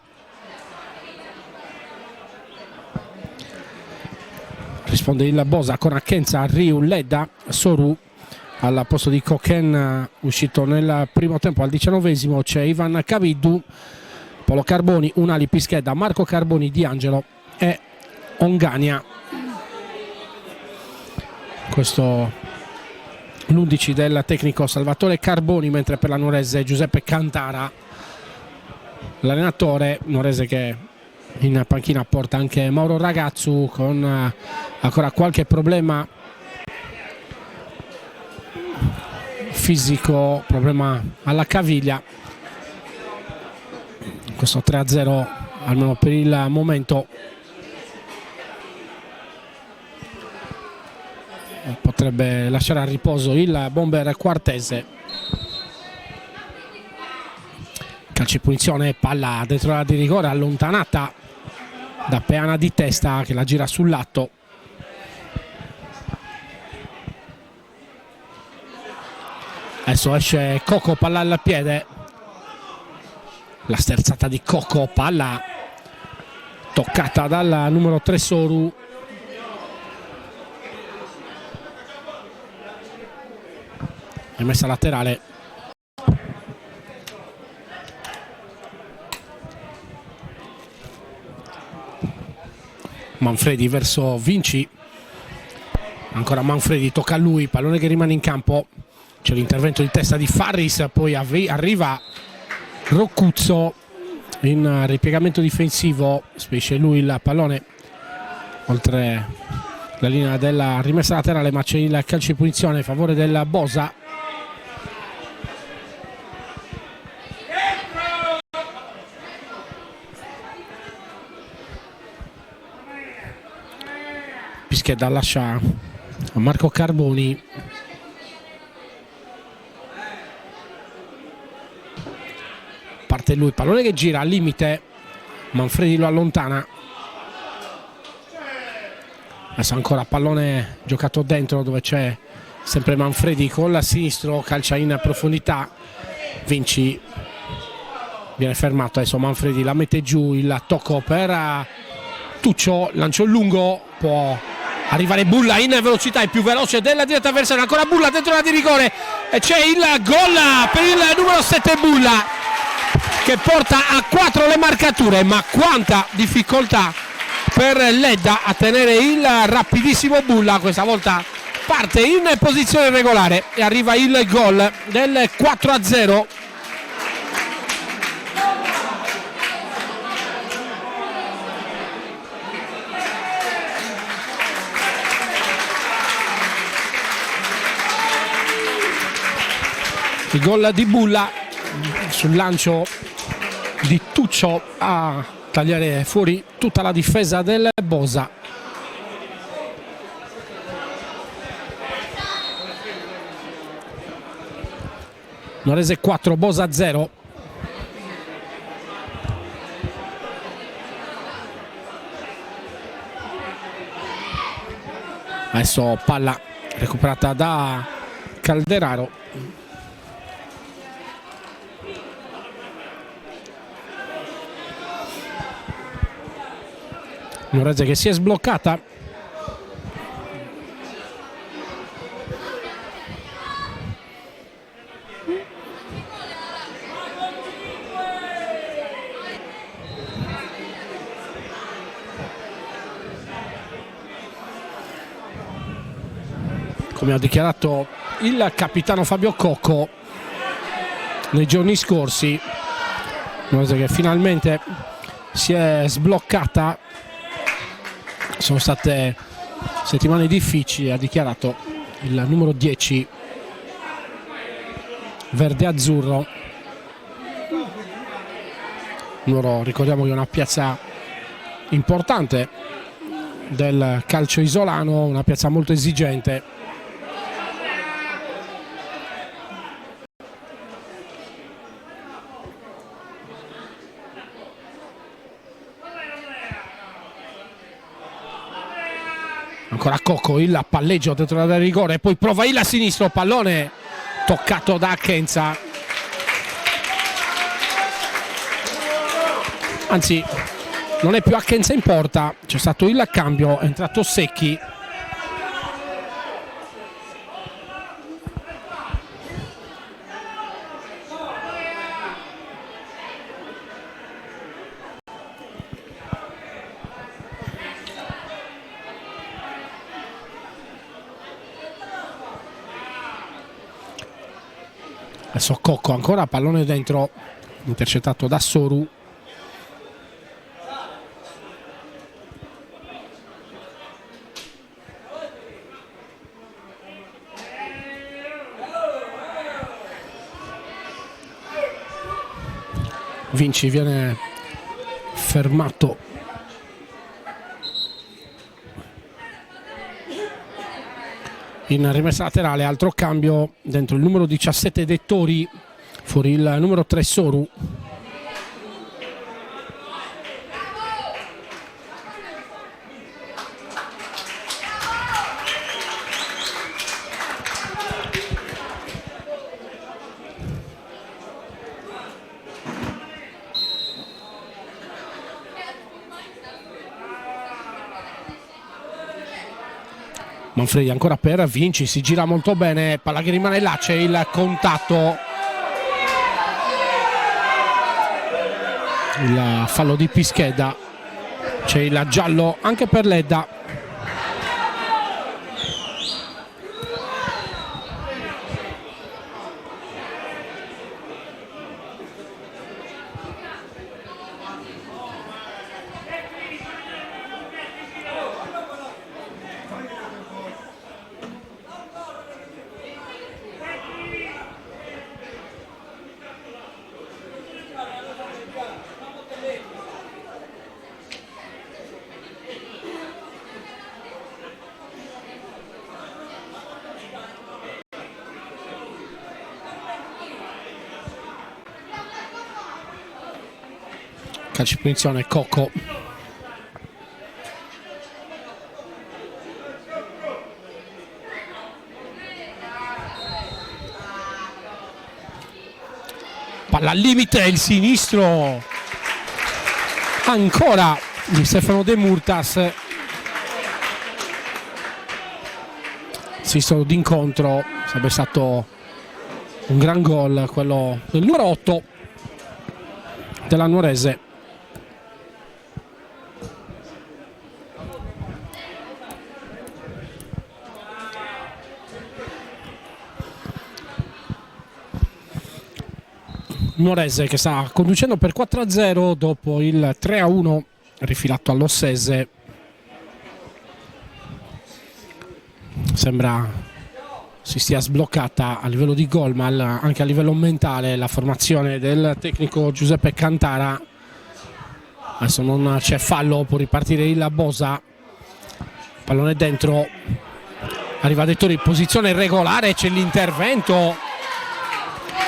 Risponde il Bosa con Ackenza, Riu, Ledda, Soru al posto di Coquen, uscito nel primo tempo. Al 19esimo c'è Ivan Kabiddu, Paolo Carboni, Unali, Pischedda, Marco Carboni, Di Angelo e Ongania. Questo l'11 del tecnico Salvatore Carboni, mentre per la Nuorese Giuseppe Cantara, l'allenatore. Nuorese che in panchina porta anche Mauro Ragazzu con ancora qualche problema fisico, problema alla caviglia. Questo 3-0 almeno per il momento potrebbe lasciare a riposo il bomber quartese. Calcio di punizione, palla dentro l'area di rigore allontanata da Peana di testa che la gira sul lato. Adesso esce Cocco, palla al piede, la sterzata di Cocco, palla toccata dal numero 3 Soru. È messa laterale. Manfredi verso Vinci, ancora Manfredi, tocca a lui, pallone che rimane in campo, c'è l'intervento di testa di Farris, poi arriva Roccuzzo in ripiegamento difensivo, spedisce lui il pallone oltre la linea della rimessa laterale, ma c'è il calcio di punizione a favore del Bosa. Pischedda lascia a Marco Carboni, parte lui, pallone che gira al limite, Manfredi lo allontana. Adesso ancora pallone giocato dentro dove c'è sempre Manfredi con la sinistro, calcia in profondità, Vinci viene fermato, adesso Manfredi la mette giù, il tocco per Tuccio, lancio lungo, può arrivare Bulla in velocità, è più veloce della diretta avversaria, ancora Bulla dentro la di rigore e c'è il gol per il numero 7 Bulla che porta a 4 le marcature. Ma quanta difficoltà per Ledda a tenere il rapidissimo Bulla. Questa volta parte in posizione regolare e arriva il gol del 4-0. Il gol di Bulla sul lancio di Tuccio a tagliare fuori tutta la difesa del Bosa. Nuorese 4, Bosa 0. Adesso palla recuperata da Calderaro. Nuorese che si è sbloccata. come ha dichiarato il capitano Fabio Cocco nei giorni scorsi, che finalmente si è sbloccata. Sono state settimane difficili, ha dichiarato il numero 10 verde-azzurro. Ricordiamo che è una piazza importante del calcio isolano, una piazza molto esigente. Ancora Cocco, il palleggio dentro l'area di rigore, poi prova il a sinistro, pallone toccato da Achenza, anzi non è più Achenza in porta, c'è stato il cambio, è entrato Secchi. Adesso Cocco, ancora pallone dentro, intercettato da Soru. Vinci viene fermato. In rimessa laterale, altro cambio dentro il numero 17 Dettori, fuori il numero 3 Soru. Manfredi ancora per Vinci, si gira molto bene, palla che rimane là, c'è il contatto, il fallo di Pischedda, c'è il giallo anche per Ledda. Calcio di punizione, Cocco. Palla al limite, il sinistro ancora di Stefano De Murtas. Sinistro d'incontro, sarebbe stato un gran gol quello del numero 8 della Nuorese. Nuorese che sta conducendo per 4-0 dopo il 3-1 rifilato all'Ossese. Sembra si stia sbloccata a livello di gol, ma anche a livello mentale la formazione del tecnico Giuseppe Cantara. Adesso non c'è fallo, può ripartire il Bosa, pallone dentro, arriva Dettori in posizione regolare, c'è l'intervento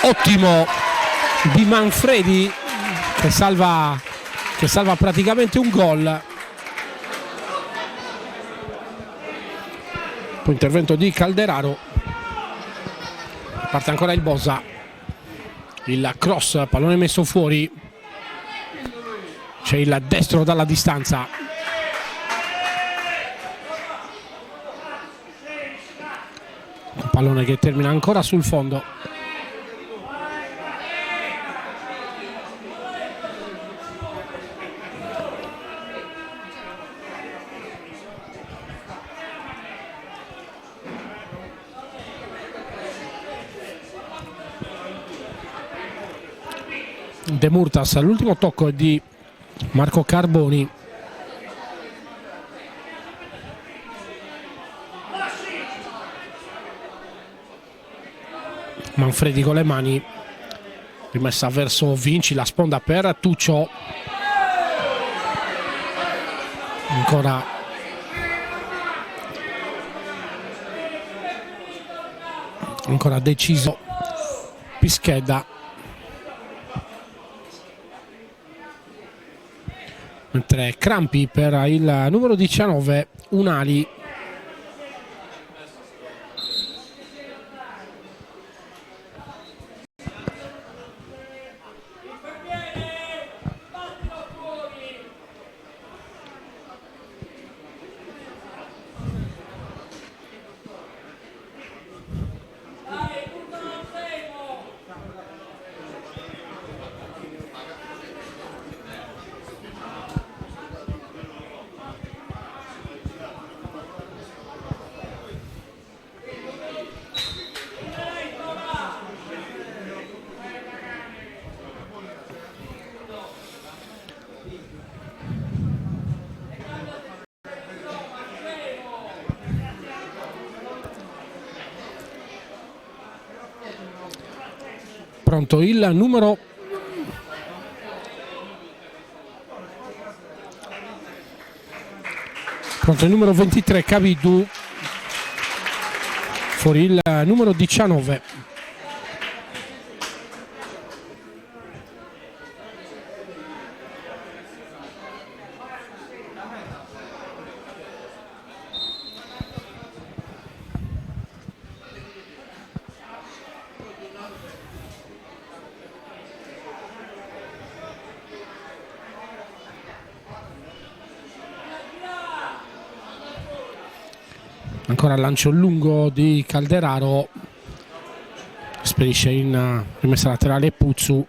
ottimo di Manfredi che salva praticamente un gol. Poi intervento di Calderaro, parte ancora il Bosa, il cross, pallone messo fuori, c'è il destro dalla distanza, un pallone che termina ancora sul fondo. De Murtas. L'ultimo tocco è di Marco Carboni. Manfredi con le mani, rimessa verso Vinci, la sponda per Tuccio, ancora deciso Pischedda, mentre Crampi per il numero 19 Unali. Pronto il numero 23 Cavidu, fuori il numero 19. Ancora lancio lungo di Calderaro, spedisce in rimessa laterale Puzzu.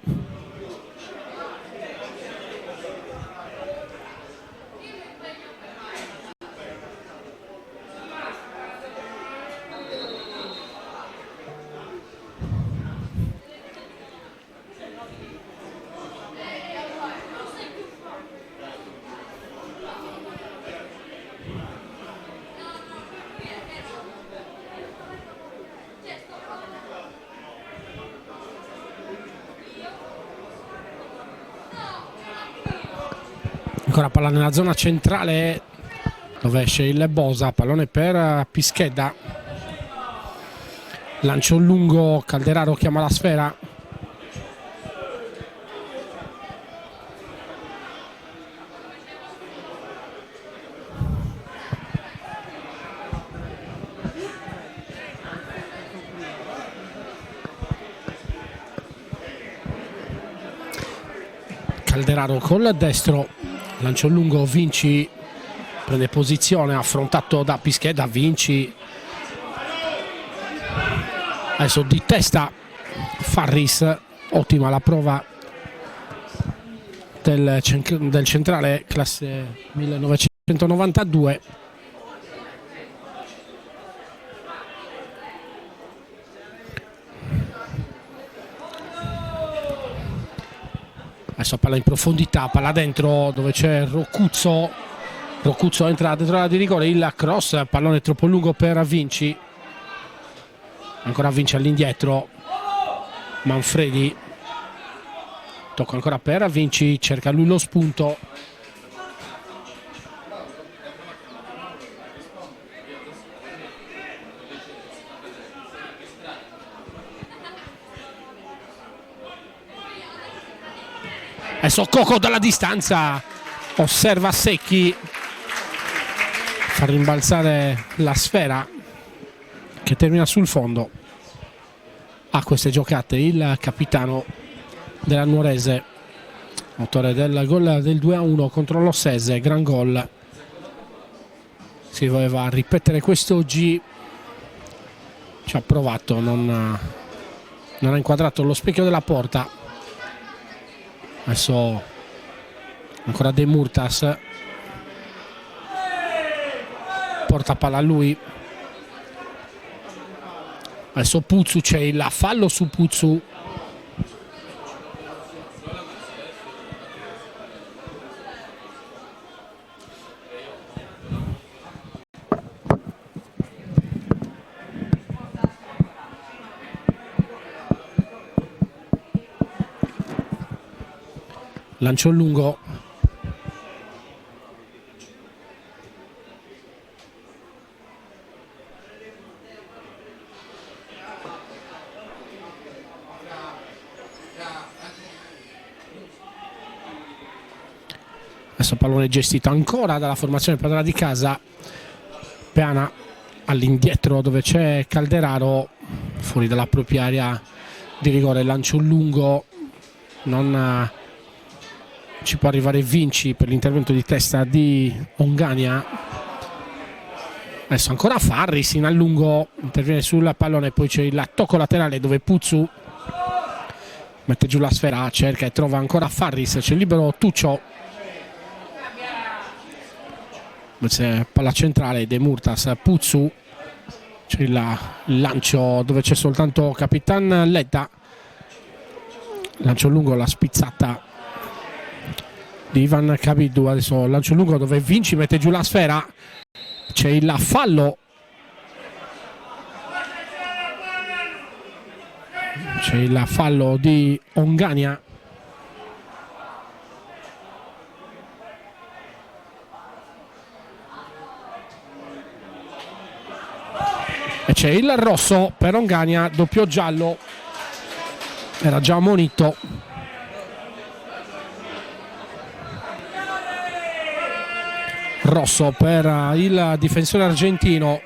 Ancora palla nella zona centrale dove esce il Bosa, pallone per Pischedda, lancio lungo, Calderaro chiama la sfera, Calderaro col destro, lancio lungo, Vinci prende posizione, affrontato da Pischedda, Vinci adesso di testa Farris, ottima la prova del centrale classe 1992. Adesso palla in profondità, palla dentro dove c'è Roccuzzo, Roccuzzo entra dentro l'area di rigore, il cross, pallone troppo lungo per Vinci, ancora Vinci all'indietro, Manfredi, tocca ancora per Vinci, cerca lui lo spunto, adesso Coco dalla distanza osserva Secchi, fa rimbalzare la sfera che termina sul fondo. A queste giocate il capitano della Nuorese, autore del gol del 2-1 contro l'Ossese, gran gol. Si voleva ripetere quest'oggi, ci ha provato, non ha inquadrato lo specchio della porta. Adesso ancora De Murtas, porta palla a lui, adesso Puzzu, c'è il fallo su Puzzu, lancio lungo, adesso pallone gestito ancora dalla formazione padrona di casa. Peana all'indietro dove c'è Calderaro, fuori dalla propria area di rigore, lancio lungo, non ci può arrivare Vinci per l'intervento di testa di Ongania. Adesso ancora Farris in allungo, interviene sul pallone, poi c'è il tocco laterale dove Puzzu mette giù la sfera, cerca e trova ancora Farris, c'è libero Tuccio. Invece palla centrale De Murtas, Puzzu, c'è il lancio dove c'è soltanto Capitan Ledda, lancio lungo, la spizzata di Ivan Kabidou. Adesso lancio lungo dove Vinci mette giù la sfera, c'è il fallo, c'è il fallo di Ongania. E c'è il rosso per Ongania, doppio giallo, era già ammonito. Rosso per il difensore argentino.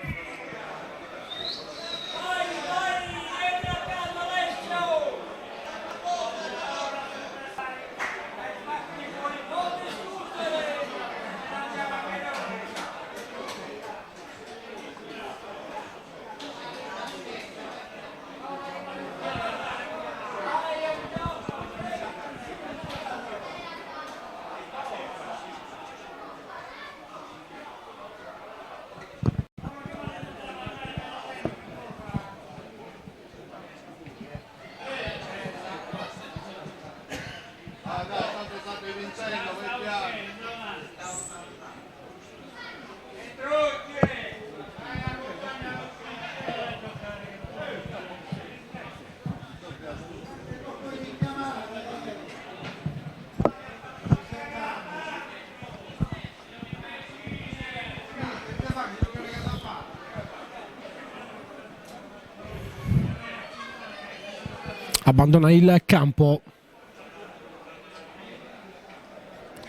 Abbandona il campo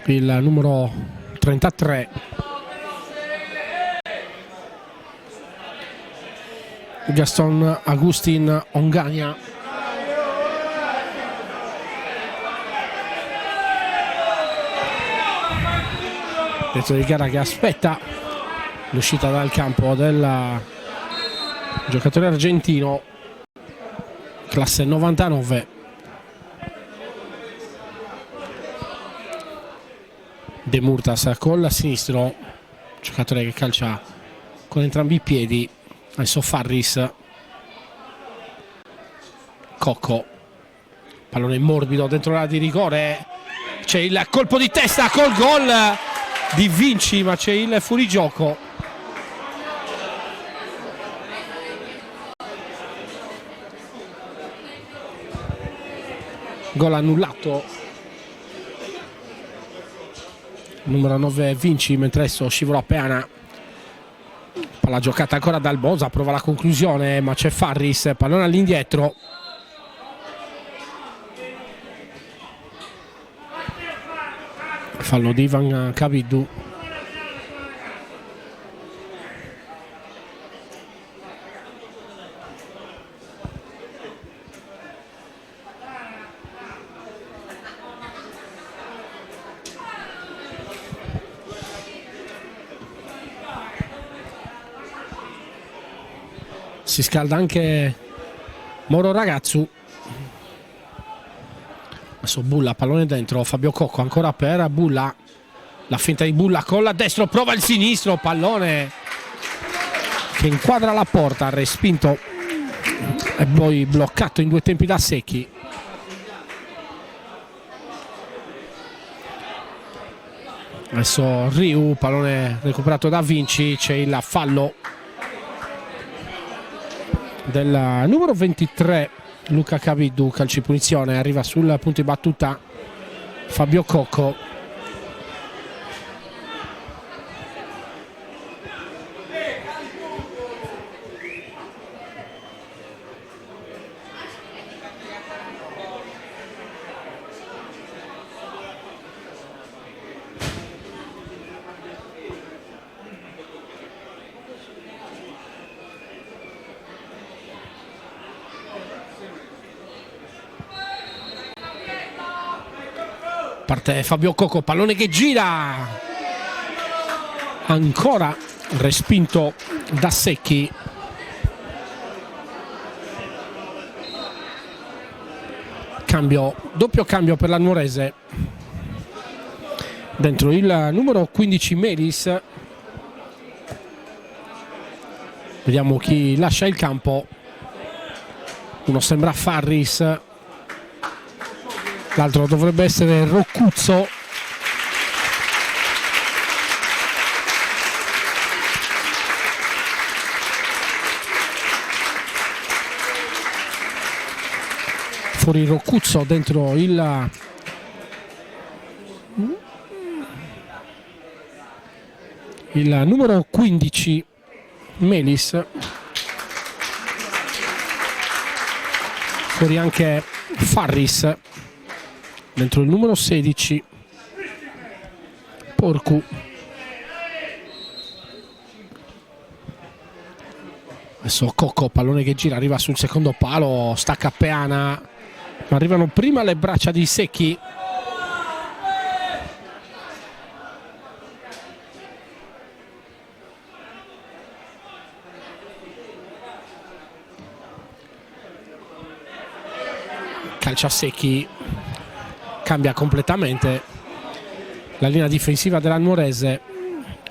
il numero 33 Gaston Agustin Ongania. Pezzo di gara che aspetta l'uscita dal campo del giocatore argentino, classe 99. De Murtas col sinistro, giocatore che calcia con entrambi i piedi. Adesso Farris, Cocco, pallone morbido dentro l'area di rigore, c'è il colpo di testa col gol di Vinci, ma c'è il fuorigioco. Gol annullato, numero 9 Vinci, mentre adesso scivola Peana. Palla giocata ancora dal Bosa, prova la conclusione, ma c'è Farris, pallone all'indietro. Fallo di Ivan Kabidou. Si scalda anche Moro Ragazzu. Adesso Bulla, pallone dentro, Fabio Cocco ancora per Bulla, la finta di Bulla con la destra, prova il sinistro, pallone che inquadra la porta, respinto e poi bloccato in due tempi da Secchi. Adesso Riu, pallone recuperato da Vinci, c'è il fallo del numero 23 Luca Kabidou, calcio di punizione, arriva sul punto di battuta Fabio Cocco. Parte Fabio Cocco, pallone che gira, ancora respinto da Secchi. Doppio cambio per la Nuorese. Dentro il numero 15 Melis. Vediamo chi lascia il campo. Uno sembra Farris, l'altro dovrebbe essere Roccuzzo. Fuori Roccuzzo, dentro il numero 15 Melis. Fuori anche Farris, dentro il numero 16 Porcu. Adesso Cocco, pallone che gira, arriva sul secondo palo, stacca Peana, ma arrivano prima le braccia di Secchi. Calcia Secchi, cambia completamente la linea difensiva della Nuorese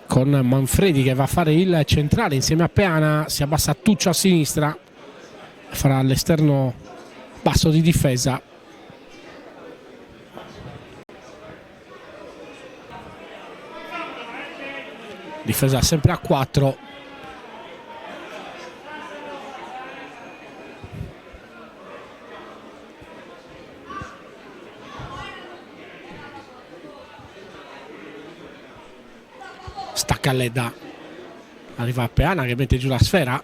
con Manfredi che va a fare il centrale insieme a Peana. Si abbassa Tuccio a sinistra, farà l'esterno basso di difesa. Difesa sempre a 4. Stacca Ledda, arriva a Peana che mette giù la sfera,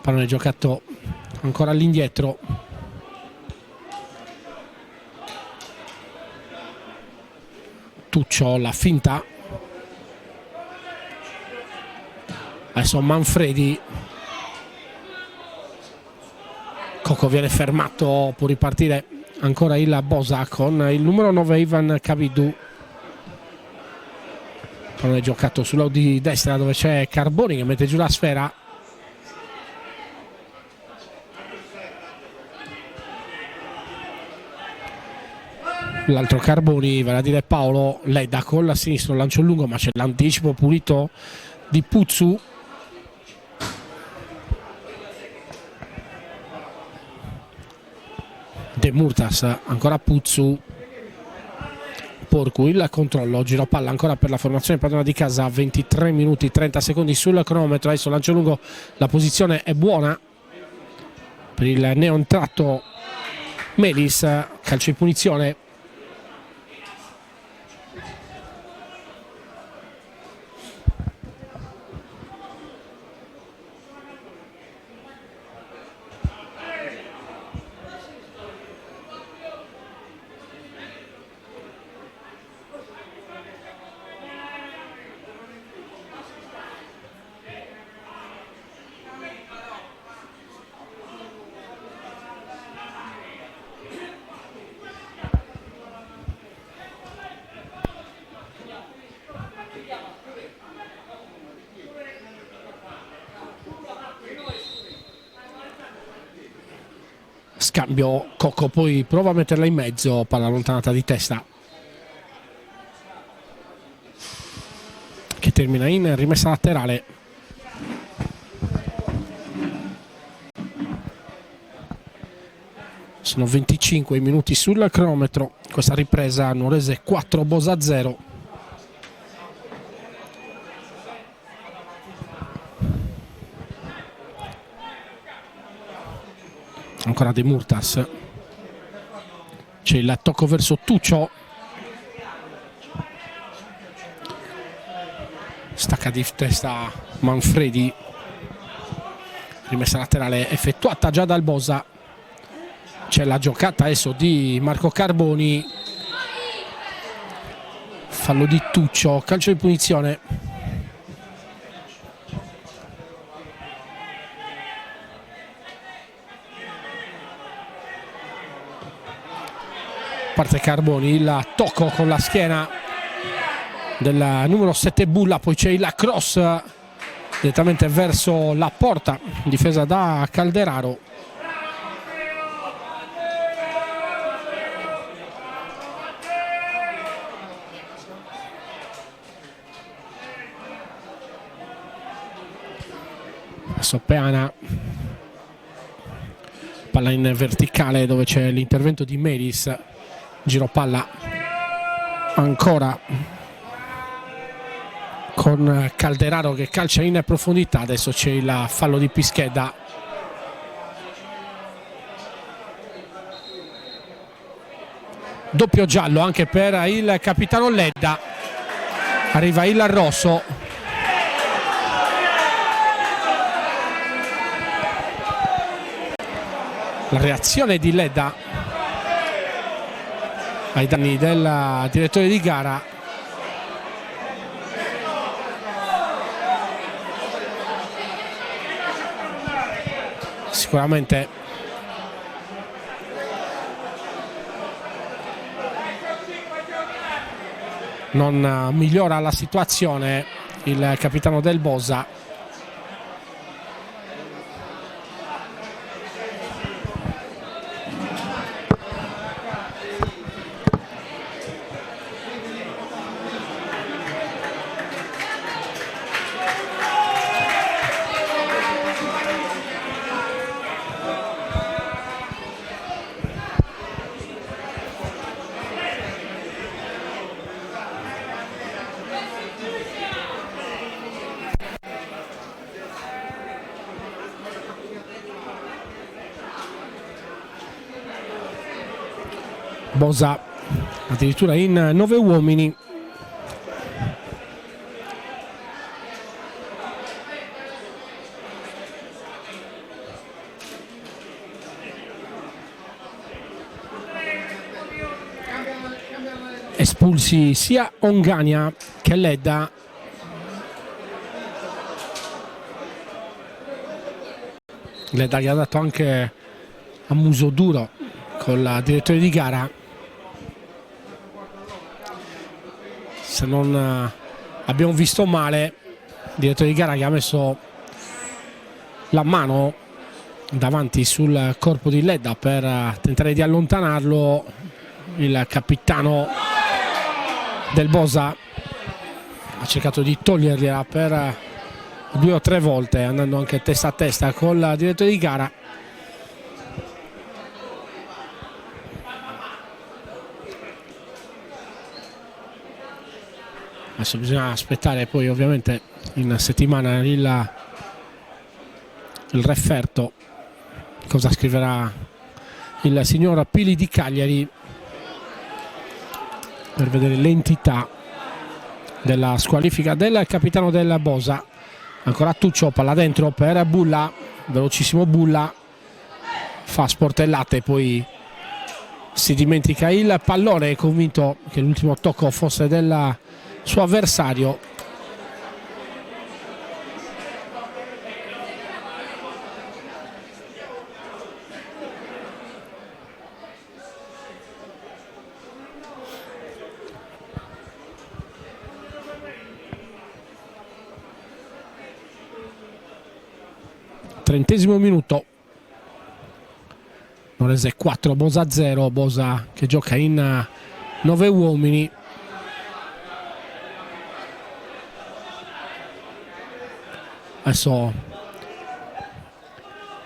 pallone giocato ancora all'indietro. Tuccio, la finta, adesso Manfredi. Cocco viene fermato, può ripartire ancora il Bosa con il numero 9 Ivan Cavidou. Pallone giocato sulla di destra dove c'è Carboni che mette giù la sfera. L'altro Carboni, vale a dire Paolo Ledda, con la sinistra lancio lungo, ma c'è l'anticipo pulito di Puzzu. De Murtas, ancora Puzzu. Porcu, il controllo, giro palla ancora per la formazione padrona di casa, 23 minuti 30 secondi sul cronometro. Adesso lancio lungo, la posizione è buona per il neoentrato Melis. Calcio in punizione. Scambio, Cocco poi prova a metterla in mezzo, palla allontanata di testa che termina in rimessa laterale. Sono 25 minuti sul cronometro, questa ripresa Nuorese 4, Bosa 0. Ancora De Murtas, c'è il tocco verso Tuccio, stacca di testa Manfredi, rimessa laterale effettuata già dal Bosa, c'è la giocata adesso di Marco Carboni, fallo di Tuccio, calcio di punizione. Parte Carboni, il tocco con la schiena del numero 7 Bulla, poi c'è il cross direttamente verso la porta, difesa da Calderaro. Adesso Peana, palla in verticale dove c'è l'intervento di Melis, giro palla ancora con Calderaro che calcia in profondità. Adesso c'è il fallo di Pischedda. Doppio giallo anche per il capitano Ledda, arriva il rosso. La reazione di Ledda ai danni del direttore di gara. Sicuramente non migliora la situazione il capitano del Bosa. Bosa addirittura in 9 uomini. Espulsi sia Ongania che Ledda. Ledda gli ha dato anche a muso duro con il direttore di gara. Se non abbiamo visto male, il direttore di gara che ha messo la mano davanti sul corpo di Ledda per tentare di allontanarlo. Il capitano del Bosa ha cercato di togliergliela per 2 o 3 volte, andando anche testa a testa con il direttore di gara. Adesso bisogna aspettare poi ovviamente in settimana il referto, cosa scriverà il signor Pili di Cagliari, per vedere l'entità della squalifica del capitano del Bosa. Ancora Tuccio, palla dentro per Bulla, velocissimo Bulla, fa sportellate, poi si dimentica il pallone, è convinto che l'ultimo tocco fosse del suo avversario. Trentesimo minuto, Nuorese 4, Bosa 0, Bosa che gioca in 9 uomini. Adesso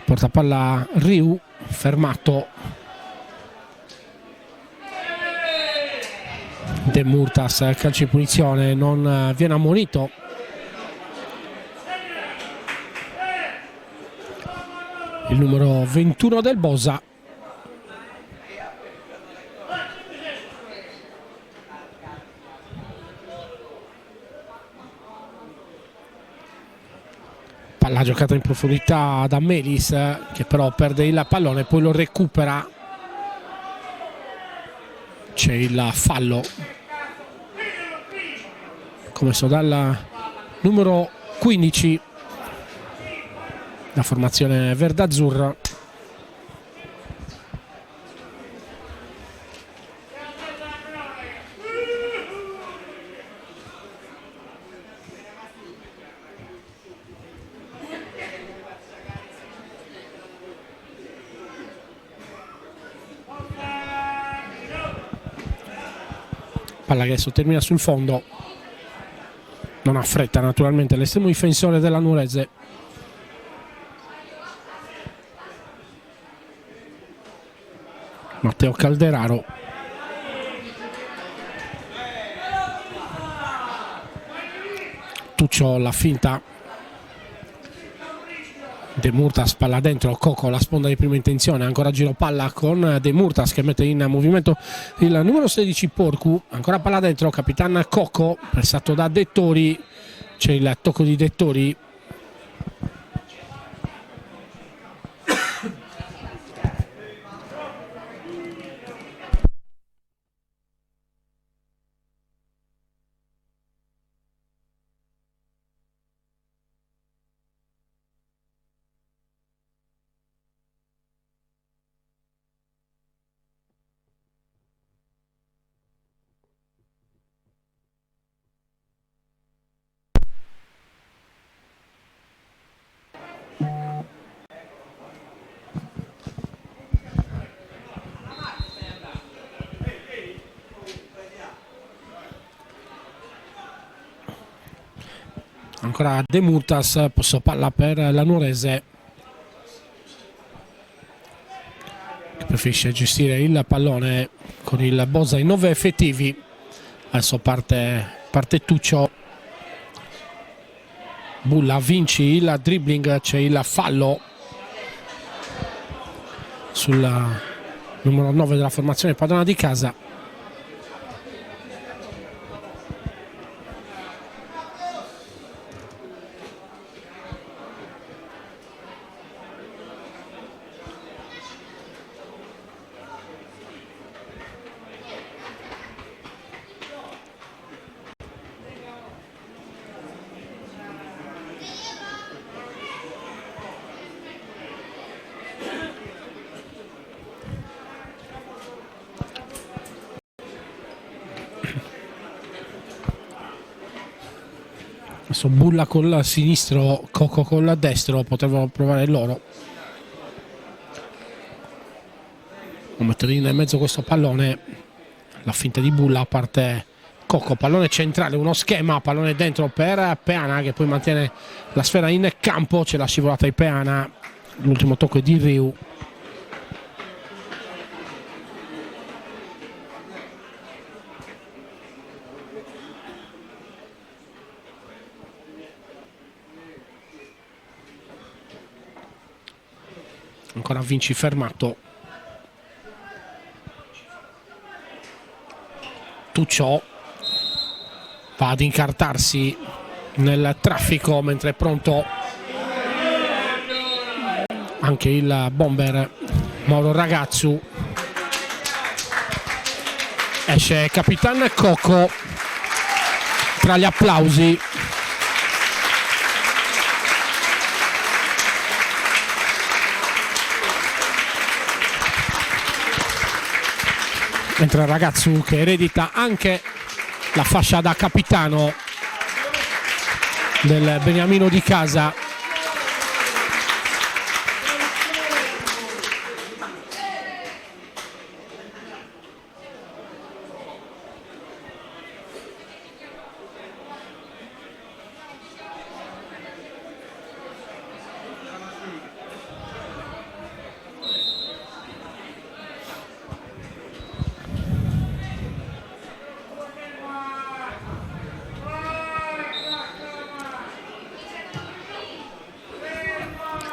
porta palla Riu, fermato De Murtas, calcio di punizione, non viene ammonito. Il numero 21 del Bosa. Palla giocata in profondità da Melis, che però perde il pallone, poi lo recupera. C'è il fallo commesso dal numero 15, la formazione verde-azzurra. Palla che adesso termina sul fondo, non ha fretta naturalmente l'estremo difensore della Nuorese. Matteo Calderaro. Tuccio la finta, De Murtas palla dentro, Coco la sponda di prima intenzione, ancora giro palla con De Murtas che mette in movimento il numero 16 Porcu, ancora palla dentro, Capitan Coco pressato da Dettori, c'è il tocco di Dettori. Ancora De Murtas, posso palla per la Nuorese, che preferisce gestire il pallone con il Bosa in 9 effettivi. Adesso parte Tuccio, Bulla vince il dribbling, c'è il fallo sul numero 9 della formazione padrona di casa. Adesso Bulla col sinistro, Coco col destro, potrebbero provare loro a mettere in mezzo questo pallone. La finta di Bulla, parte Coco, pallone centrale, uno schema, pallone dentro per Peana che poi mantiene la sfera in campo, c'è la scivolata di Peana, l'ultimo tocco è di Riu. Ancora Vinci fermato, Tuccio va ad incartarsi nel traffico mentre è pronto anche il bomber Mauro Ragazzu. Esce Capitan Coco tra gli applausi. Mentre il Ragazzu che eredita anche la fascia da capitano del Beniamino di casa.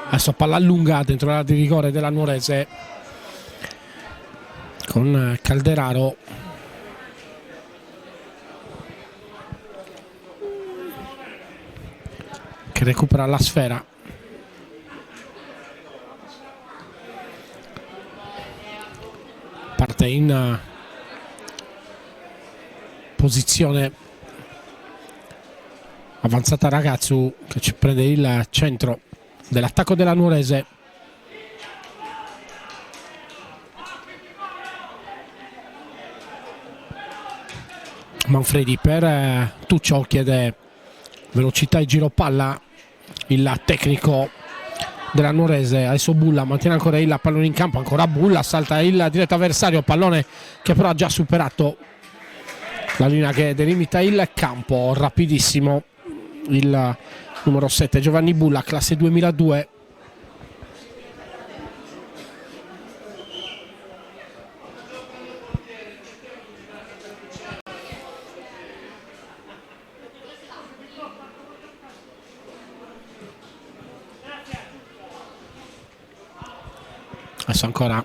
Adesso palla lunga dentro l'area di rigore della Nuorese con Calderaro. Che recupera la sfera. mette in posizione avanzata Ragazzu, che ci prende il centro dell'attacco della Nuorese. Manfredi per Tuccio, chiede velocità e giro palla il tecnico della Nuorese. Adesso Bulla mantiene ancora il pallone in campo, ancora Bulla, salta il diretto avversario, pallone che però ha già superato la linea che delimita il campo. Rapidissimo il numero 7 Giovanni Bulla, classe 2002. Adesso ancora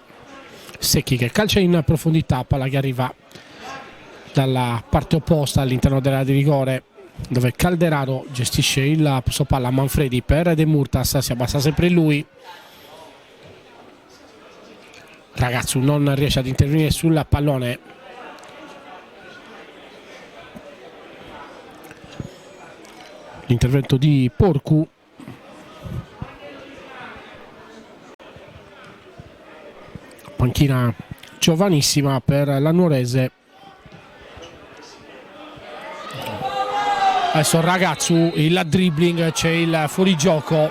Secchi che calcia in profondità, palla che arriva dalla parte opposta all'interno dell'area di rigore, dove Calderaro gestisce il posto palla. Manfredi per De Murtas, si abbassa sempre lui. Ragazzu non riesce ad intervenire sul pallone. L'intervento di Porcu. Panchina giovanissima per la Nuorese. Adesso Ragazzu, il dribbling, c'è il fuorigioco.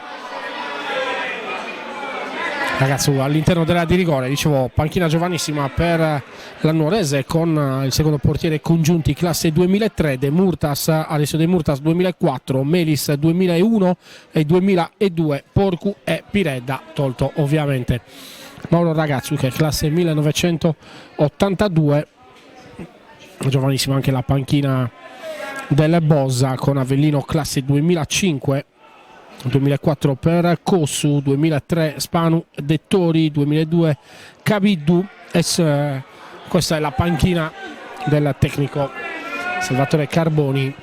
Ragazzu all'interno dell'area di rigore, dicevo, panchina giovanissima per la Nuorese, con il secondo portiere Congiunti classe 2003, De Murtas, Alessio De Murtas 2004, Melis 2001 e 2002, Porcu e Piredda, tolto ovviamente Mauro Ragazzu che è classe 1982. Giovanissima anche la panchina del Bosa, con Avellino classe 2005, 2004 per Cossu, 2003 Spanu Dettori, 2002 Cabiddu. Questa è la panchina del tecnico Salvatore Carboni.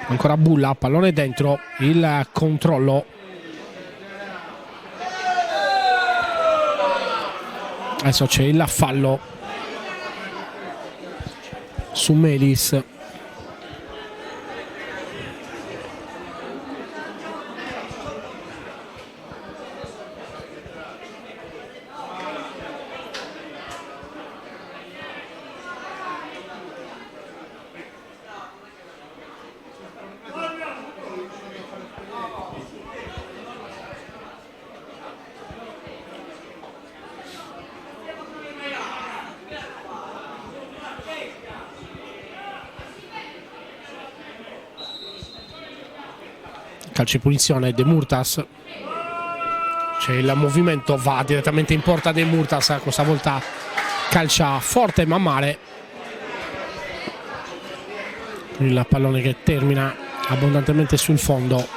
Ancora Bulla, pallone dentro, il controllo. Adesso c'è il fallo su Melis. Calcio di punizione, De Murtas, c'è il movimento, va direttamente in porta De Murtas, questa volta calcia forte ma male, il pallone che termina abbondantemente sul fondo.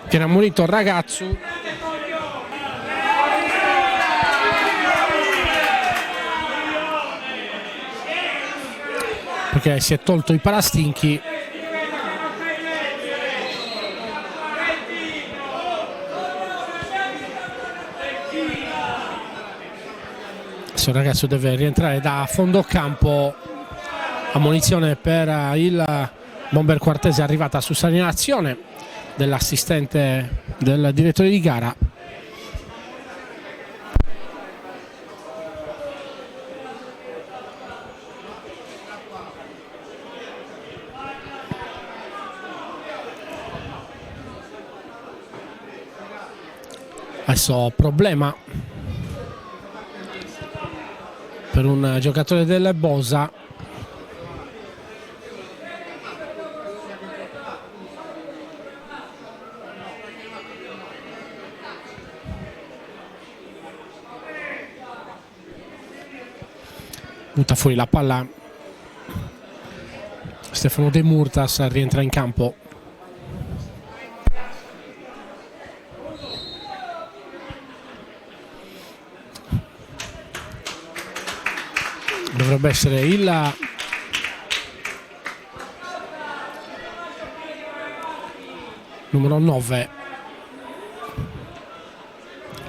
Viene ammonito Ragazzu. Perché si è tolto i parastinchi. Adesso il ragazzo deve rientrare da fondo campo. Ammonizione per il bomber quartese arrivata su segnalazione dell'assistente del direttore di gara. Adesso problema per un giocatore del Bosa. butta fuori la palla Stefano De Murtas, rientra in campo. Dovrebbe essere il numero 9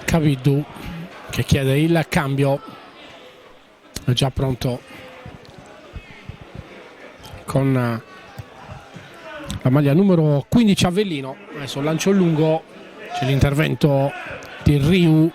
Caviddu, che chiede il cambio, è già pronto con la maglia numero 15 Avellino. Adesso lancio lungo, c'è l'intervento di Riu.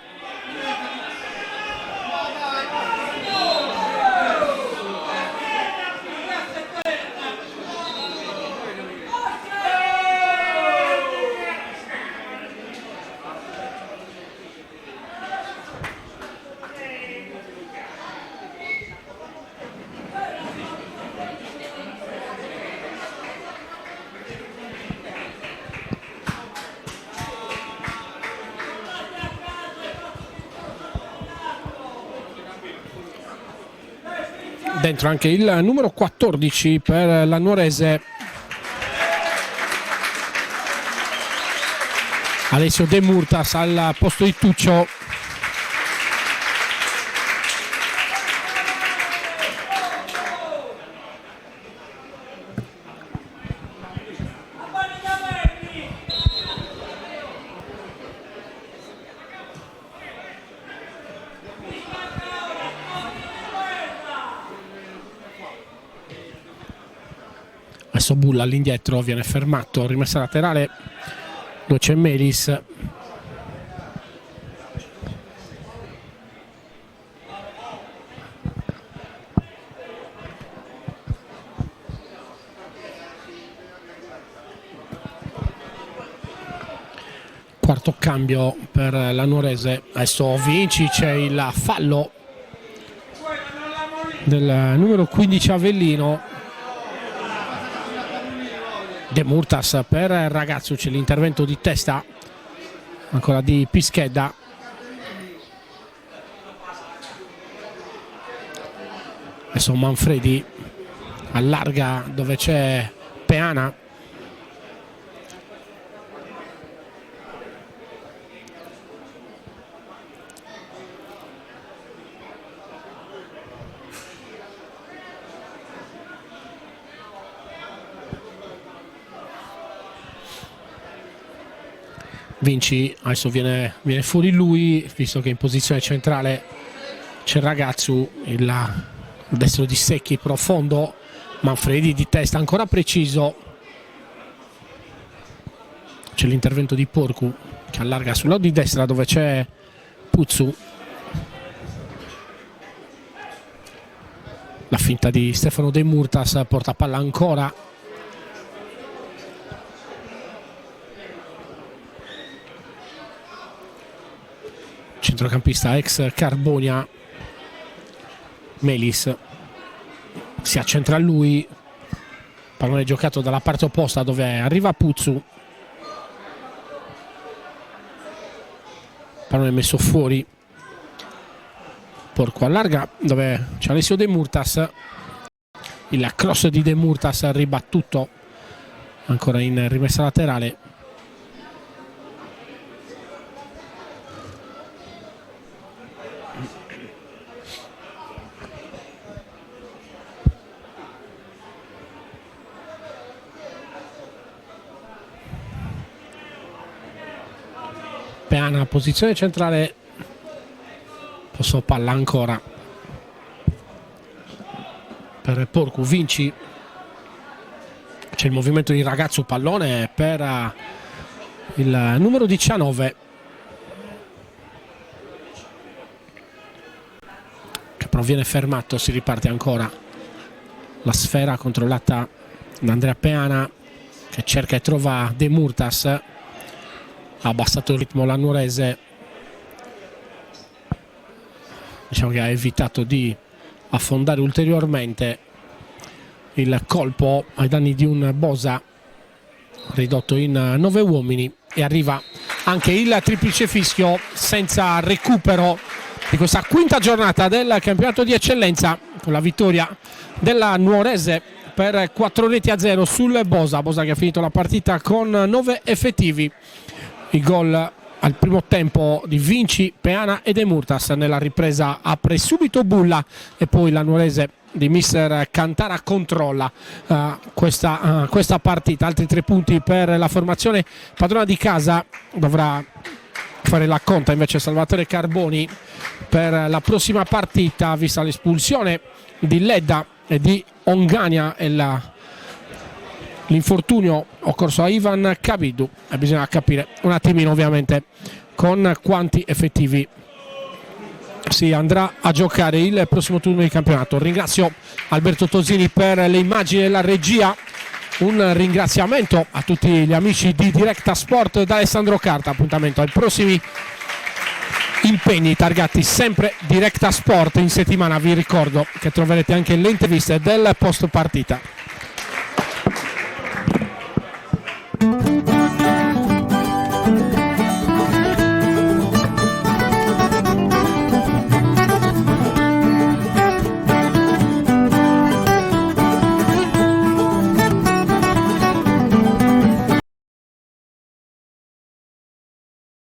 Dentro anche il numero 14 per la Nuorese, Alessio De Murtas al posto di Tuccio. Adesso Bulla all'indietro, viene fermato, rimessa laterale dove c'è Melis. Quarto cambio per la Nuorese, adesso Vinci, c'è il fallo del numero 15 Avellino. De Murtas per Ragazzu, c'è l'intervento di testa ancora di Pischedda. Adesso Manfredi allarga dove c'è Peana. Vinci, adesso viene fuori lui, visto che in posizione centrale c'è Ragazzu, il destro di Secchi profondo, Manfredi di testa ancora preciso, c'è l'intervento di Porcu che allarga sul lato di destra dove c'è Puzzu, la finta di Stefano De Murtas, porta palla ancora centrocampista ex Carbonia, Melis, si accentra a lui, pallone giocato dalla parte opposta dove arriva Puzzu, pallone messo fuori, Porco allarga dove c'è Alessio De Murtas, il cross di De Murtas ribattuto ancora in rimessa laterale. Peana, posizione centrale, posso palla ancora per Porcu, Vinci, c'è il movimento di Ragazzu, pallone per il numero 19 che però viene fermato, si riparte ancora, la sfera controllata da Andrea Peana che cerca e trova De Murtas, ha abbassato il ritmo la Nuorese, diciamo che ha evitato di affondare ulteriormente il colpo ai danni di un Bosa ridotto in 9 uomini, e arriva anche il triplice fischio senza recupero di questa quinta giornata del campionato di eccellenza con la vittoria della Nuorese per 4-0 sul Bosa che ha finito la partita con 9 effettivi. I gol al primo tempo di Vinci, Peana e De Murtas. Nella ripresa apre subito Bulla e poi la Nuorese di mister Cantara controlla questa partita. Altri 3 punti per la formazione padrona di casa. Dovrà fare la conta invece Salvatore Carboni per la prossima partita, vista l'espulsione di Ledda e di Ongania e l'infortunio occorso a Ivan Kabidu, e bisogna capire un attimino ovviamente con quanti effettivi si andrà a giocare il prossimo turno di campionato. Ringrazio Alberto Tosini per le immagini e la regia. Un ringraziamento a tutti gli amici di Directa Sport da Alessandro Carta. Appuntamento ai prossimi impegni targati sempre Directa Sport in settimana. Vi ricordo che troverete anche le interviste del post partita.